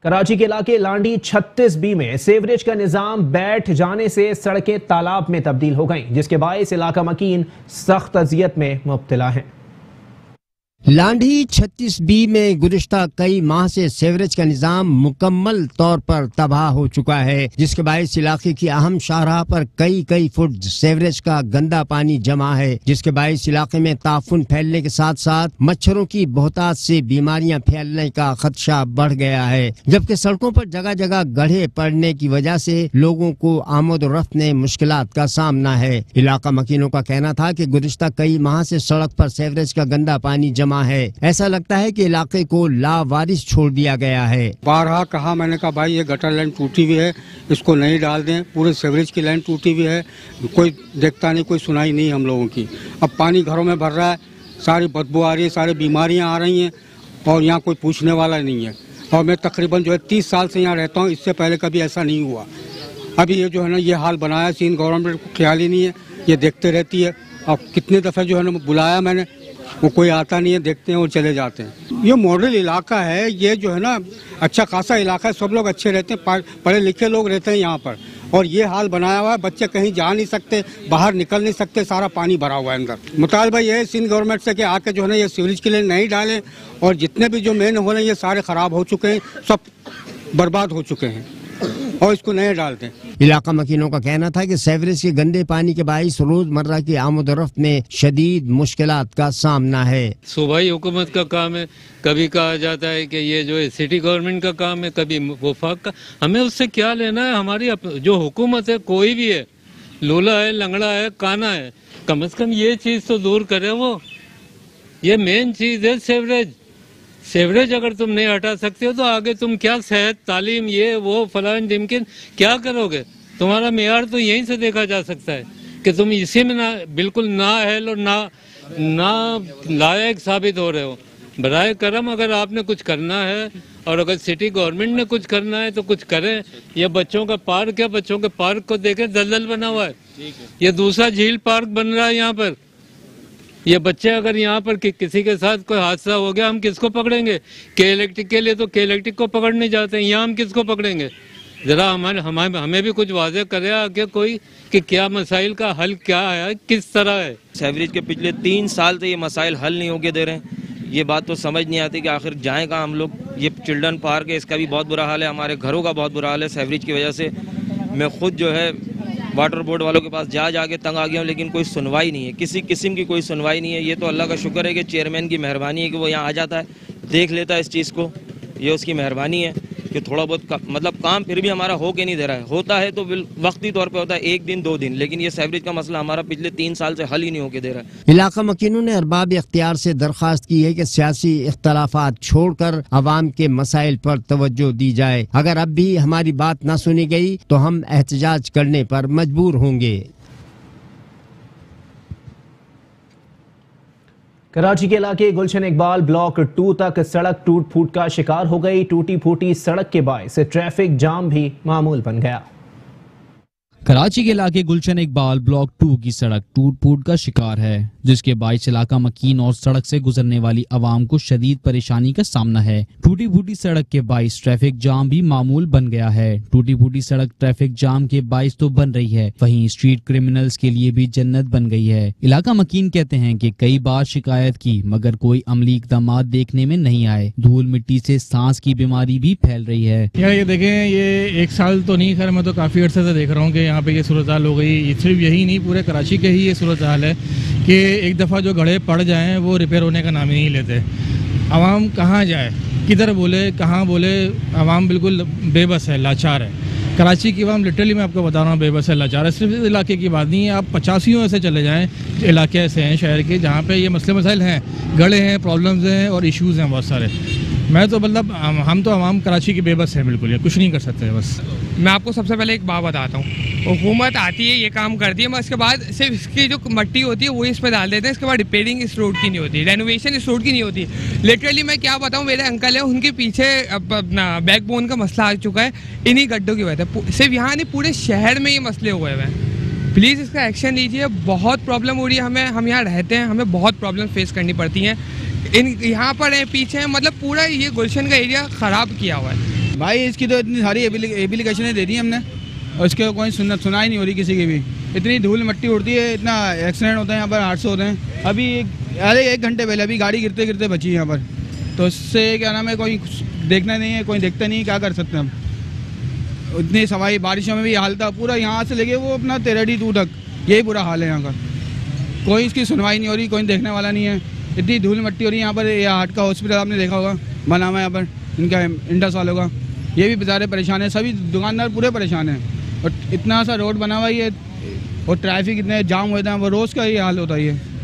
कराची के इलाके लांडी 36B में सीवरेज का निजाम बैठ जाने से सड़कें तालाब में तब्दील हो गईं, जिसके बायस इलाका मकीन सख्त अजियत में मुब्तला हैं। लांडी 36B में गुज़िश्ता कई माह से सीवरेज का निजाम मुकम्मल तौर पर तबाह हो चुका है, जिसके बायस इलाके की अहम शाहराह पर कई फुट सीवरेज का गंदा पानी जमा है, जिसके बायस इलाके में ताफुन फैलने के साथ साथ मच्छरों की बहुतायत से बीमारियां फैलने का खदशा बढ़ गया है। जबकि सड़कों पर जगह जगह गड्ढे पड़ने की वजह से लोगों को आमद और रफ्त में मुश्किलात का सामना है। इलाका मकीनों का कहना था कि गुज़िश्ता कई माह से सड़क पर सीवरेज का गंदा पानी जमा है। ऐसा लगता है कि इलाके को लावारिस छोड़ दिया गया है। बारहा कहा, मैंने कहा भाई ये गटर लाइन टूटी हुई है, इसको नहीं डाल दें, पूरे सीवरेज की लाइन टूटी हुई है, कोई देखता नहीं, कोई सुनाई नहीं हम लोगों की। अब पानी घरों में भर रहा है, सारी बदबू आ रही है, सारी बीमारियां आ रही हैं और यहाँ कोई पूछने वाला नहीं है। और मैं तकरीबन 30 साल से यहाँ रहता हूँ, इससे पहले कभी ऐसा नहीं हुआ। अभी ये ये हाल बनाया सीन गवर्नमेंट को ख्याल ही नहीं है, ये देखते रहती है। और कितने दफ़े बुलाया मैंने, वो कोई आता नहीं है, देखते हैं और चले जाते हैं। ये मॉडल इलाका है, ये अच्छा खासा इलाका है, सब लोग अच्छे रहते हैं, पढ़े लिखे लोग रहते हैं यहाँ पर। और ये हाल बनाया हुआ है, बच्चे कहीं जा नहीं सकते, बाहर निकल नहीं सकते, सारा पानी भरा हुआ है अंदर। मुतालबा ये है सिंध गवर्नमेंट से कि आके ये सीवरेज के लिए नहीं डालें, और जितने भी जो मेन हो रहे हैं ये सारे खराब हो चुके हैं, सब बर्बाद हो चुके हैं, और इसको नहीं डालते। इलाका मकीनों का कहना था कि सीवरेज के गंदे पानी के बाइस रोजमर्रा की आमद-ओ-रफ्त में शदीद मुश्किलात का सामना है। सूबाई हुकूमत का काम है, कभी कहा जाता है कि ये जो है सिटी गवर्नमेंट का काम है, कभी वफाक का। हमें उससे क्या लेना है? हमारी जो हुकूमत है, कोई भी है, लूला है, लंगड़ा है, काना है, कम से कम ये चीज़ तो दूर करे। वो ये मेन चीज़ है सीवरेज। सीवरेज अगर तुम नहीं हटा सकते हो तो आगे तुम क्या सेहत, तालीम, ये वो फलान ढिमकिन क्या करोगे? तुम्हारा मेयार तो यहीं से देखा जा सकता है कि तुम इसी में बिल्कुल ना अहल और ना लायक साबित हो रहे हो। बराए करम अगर आपने कुछ करना है और अगर सिटी गवर्नमेंट ने कुछ करना है तो कुछ करें। ये बच्चों का पार्क है, बच्चों के पार्क को देखें, दलदल बना हुआ है। ये दूसरा झील पार्क बन रहा है यहाँ पर। ये बच्चे अगर यहाँ पर किसी के साथ कोई हादसा हो गया, हम किसको पकड़ेंगे? के इलेक्ट्रिक के लिए तो के इलेक्ट्रिक को पकड़ने जाते हैं, यहाँ हम किसको पकड़ेंगे? जरा हमें भी कुछ वाज़ेह करे आगे कोई कि क्या मसाइल का हल क्या है, किस तरह है। सीवरेज के पिछले 3 साल से ये मसाइल हल नहीं होके दे रहे हैं। ये बात तो समझ नहीं आती कि आखिर जाएँ कहाँ हम लोग। ये चिल्ड्रन पार्क है, इसका भी बहुत बुरा हाल है, हमारे घरों का बहुत बुरा हाल है सीवरेज की वजह से। मैं खुद जो है वाटर बोर्ड वालों के पास जाके तंग आ गया हूँ, लेकिन कोई सुनवाई नहीं है, किसी किस्म की कोई सुनवाई नहीं है। ये तो अल्लाह का शुक्र है कि चेयरमैन की मेहरबानी है कि वो यहाँ आ जाता है, देख लेता है इस चीज़ को। ये उसकी मेहरबानी है कि थोड़ा बहुत मतलब काम फिर भी हमारा हो के नहीं दे रहा है। होता है तो वक्ती तौर पे होता है, 1 दिन 2 दिन, लेकिन ये सीवरेज का मसला हमारा पिछले 3 साल से हल ही नहीं होके दे रहा है। इलाका मकीनों ने अरबाब इख्तियार से दरख्वास्त की है कि सियासी इख्तलाफात छोड़कर अवाम के मसाइल पर तवज्जो दी जाए। अगर अब भी हमारी बात न सुनी गई तो हम एहतजाज करने पर मजबूर होंगे। कराची के इलाके गुलशन इकबाल ब्लॉक 2 तक सड़क टूट फूट का शिकार हो गई। टूटी फूटी सड़क के बायस ट्रैफिक जाम भी मामूल बन गया। कराची के इलाके गुलशन इकबाल ब्लॉक 2 की सड़क टूट फूट का शिकार है, जिसके बायस इलाका मकीन और सड़क से गुजरने वाली आवाम को शदीद परेशानी का सामना है। टूटी फूटी सड़क के बायस ट्रैफिक जाम भी मामूल बन गया है। टूटी फूटी सड़क ट्रैफिक जाम के बायस तो बन रही है, वहीं स्ट्रीट क्रिमिनल्स के लिए भी जन्नत बन गई है। इलाका मकीन कहते हैं कि कई बार शिकायत की मगर कोई अमली इक़दाम देखने में नहीं आए। धूल मिट्टी से सांस की बीमारी भी फैल रही है। यार ये देखें, ये 1 साल तो नहीं, खैर मैं तो काफी अर्से से देख रहा हूँ कि यहाँ यहाँ पे ये सूरत हाल हो गई। सिर्फ यही नहीं, पूरे कराची के ही ये सूरत हाल है कि एक दफ़ा जो गड्ढे पड़ जाएं वो रिपेयर होने का नाम ही नहीं लेते। आवाम कहाँ जाए, किधर बोले, कहाँ बोले, आवाम बिल्कुल बेबस है, लाचार है। कराची की आवाम लिटरली मैं आपको बता रहा हूँ बेबस है, लाचार है। सिर्फ इस इलाके की बात नहीं है, आप 85 ऐसे चले जाएँ इलाके ऐसे हैं शहर के जहाँ पे ये मसले मसाइल हैं, गड़े हैं, प्रॉब्लम्स हैं और इश्यूज़ हैं बहुत सारे। मैं तो मतलब हम तो आवाम कराची की बेबस है बिल्कुल, ये कुछ नहीं कर सकते बस। मैं आपको सबसे पहले एक बात बताता हूँ, हुकूमत आती है, ये काम करती है, मगर इसके बाद सिर्फ इसकी जो मट्टी होती है वही इस पर डाल देते हैं। इसके बाद रिपेयरिंग इस रोड की नहीं होती, रेनोवेशन इस रोड की नहीं होती। लिटरली मैं क्या बताऊँ, मेरे अंकल है, उनके पीछे अपना बैकबोन का मसला आ चुका है इन्हीं गड्ढों की वजह से। सिर्फ यहाँ नहीं, पूरे शहर में ये मसले हुए हैं। प्लीज़ इसका एक्शन लीजिए, बहुत प्रॉब्लम हो रही है हमें। हम यहाँ रहते हैं, हमें बहुत प्रॉब्लम फेस करनी पड़ती हैं। यहाँ पर है, पीछे है, मतलब पूरा ये गुलशन का एरिया ख़राब किया हुआ है। भाई इसकी तो इतनी सारी एप्लीकेशनें दे दी हमने और इसके कोई सुनाई नहीं हो रही किसी की भी। इतनी धूल मिट्टी उड़ती है, इतना एक्सीडेंट होता है यहाँ पर, हादसे होते हैं। अभी एक घंटे पहले अभी गाड़ी गिरते गिरते बची यहाँ पर, तो इससे क्या नाम है, कोई देखना नहीं है, कोई देखता नहीं है, क्या कर सकते हैं हम। इतनी सफाई, बारिशों में भी हाल था पूरा, यहाँ से लेके वो अपना तेरडी टू तक यही बुरा हाल है यहाँ का। कोई इसकी सुनवाई नहीं हो रही, कोई देखने वाला नहीं है। इतनी धूल मिट्टी हो रही है यहाँ पर। यह हार्ट का हॉस्पिटल आपने देखा होगा बना हुआ है यहाँ पर, इनका इंडस वालों का, ये भी बेचारे परेशान है, सभी दुकानदार पूरे परेशान हैं। और इतना सा रोड बना हुआ है और ट्रैफिक इतने जाम होता है, वो रोज़ का ही हाल होता है।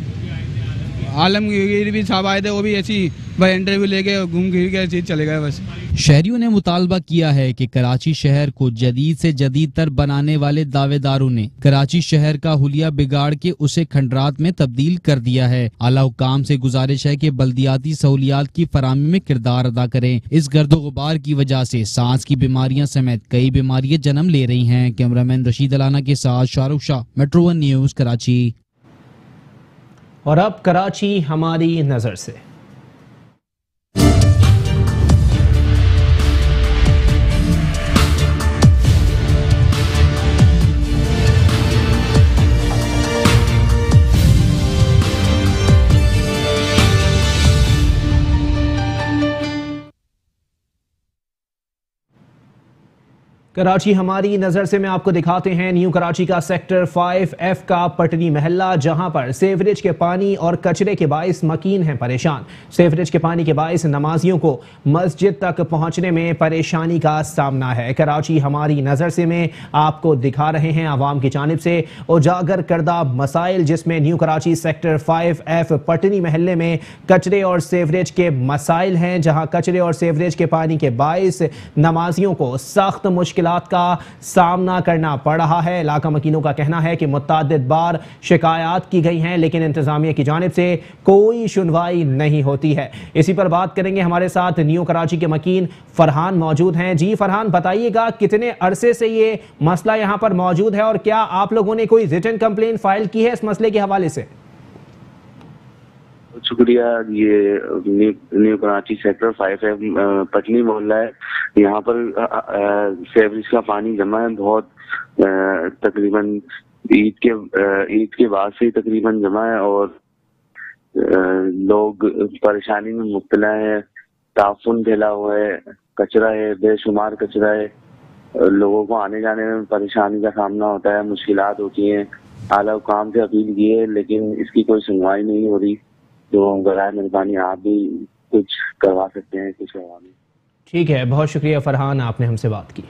आलमगीर भी साहब आए थे, वो भी ऐसी भाई इंटरव्यू लेके घूम फिर के चीज चले गए बस। शहरियों ने मुतालबा किया है कि कराची शहर को जदीद से जदीद तर बनाने वाले दावेदारों ने कराची शहर का हुलिया बिगाड़ के उसे खंडरात में तब्दील कर दिया है। आला हुक्काम से गुजारिश है कि बल्दियाती सहूलियात की फराहमी में किरदार अदा करें। इस गर्दो गुबार की वजह से सांस की बीमारियां समेत कई बीमारियां जन्म ले रही हैं। कैमरामैन रशीद अलाना के साथ शाहरुख शाह, मेट्रो 1 न्यूज कराची। और अब कराची हमारी नजर से। कराची हमारी नजर से में आपको दिखाते हैं न्यू कराची का सेक्टर 5F का पटनी महल्ला, जहां पर सेवरेज के पानी और कचरे के बाइस मकीन हैं परेशान। सेवरेज के पानी के बाइस नमाजियों को मस्जिद तक पहुंचने में परेशानी का सामना है। कराची हमारी नजर से में आपको दिखा रहे हैं आवाम की जानिब से उजागर करदा मसाइल, जिसमें न्यू कराची सेक्टर 5F पटनी महल्ले में कचरे और सेवरेज के मसाइल हैं, जहां कचरे और सेवरेज के पानी के बाइस नमाजियों को सख्त मुश्किल का सामना करना पड़ रहा है। इलाका मकीनों का कहना है कि मुतअद्दिद बार शिकायत की गई हैं, लेकिन इंतजामिया की जानिब से कोई सुनवाई नहीं होती है। इसी पर बात करेंगे, हमारे साथ न्यू कराची के मकीन फरहान मौजूद हैं। जी फरहान, बताइएगा कितने अरसे से ये मसला यहाँ पर मौजूद है और क्या आप लोगों ने कोई रिटन कंप्लेंट फाइल की है इस मसले के हवाले से? शुक्रिया। ये new Karachi sector 5F Patni मोहल्ला है। यहाँ पर सेवरेज का पानी जमा है बहुत, तकरीबन ईद के बाद से तकरीबन जमा है और लोग परेशानी में मुब्तला है। ताफुन फैला हुआ है, कचरा है, बेशुमार कचरा है, लोगों को आने जाने में परेशानी का सामना होता है, मुश्किलात होती हैं। आला हुक्काम से अपील की है लेकिन इसकी कोई सुनवाई नहीं हो रही। तो बराए मेहरबानी आप भी कुछ करवा सकते हैं, कुछ करवा दें। ठीक है, बहुत शुक्रिया फरहान, आपने हमसे बात की।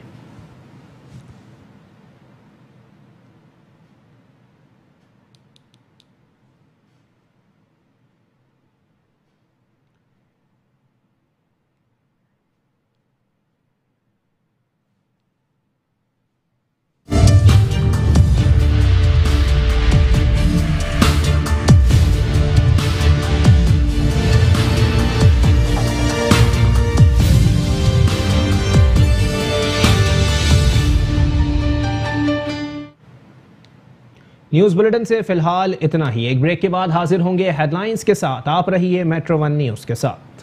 न्यूज़ बुलेटिन से फिलहाल इतना ही। एक ब्रेक के बाद हाजिर होंगे हेडलाइंस के साथ। आप रहिए मेट्रो 1 न्यूज़ के साथ।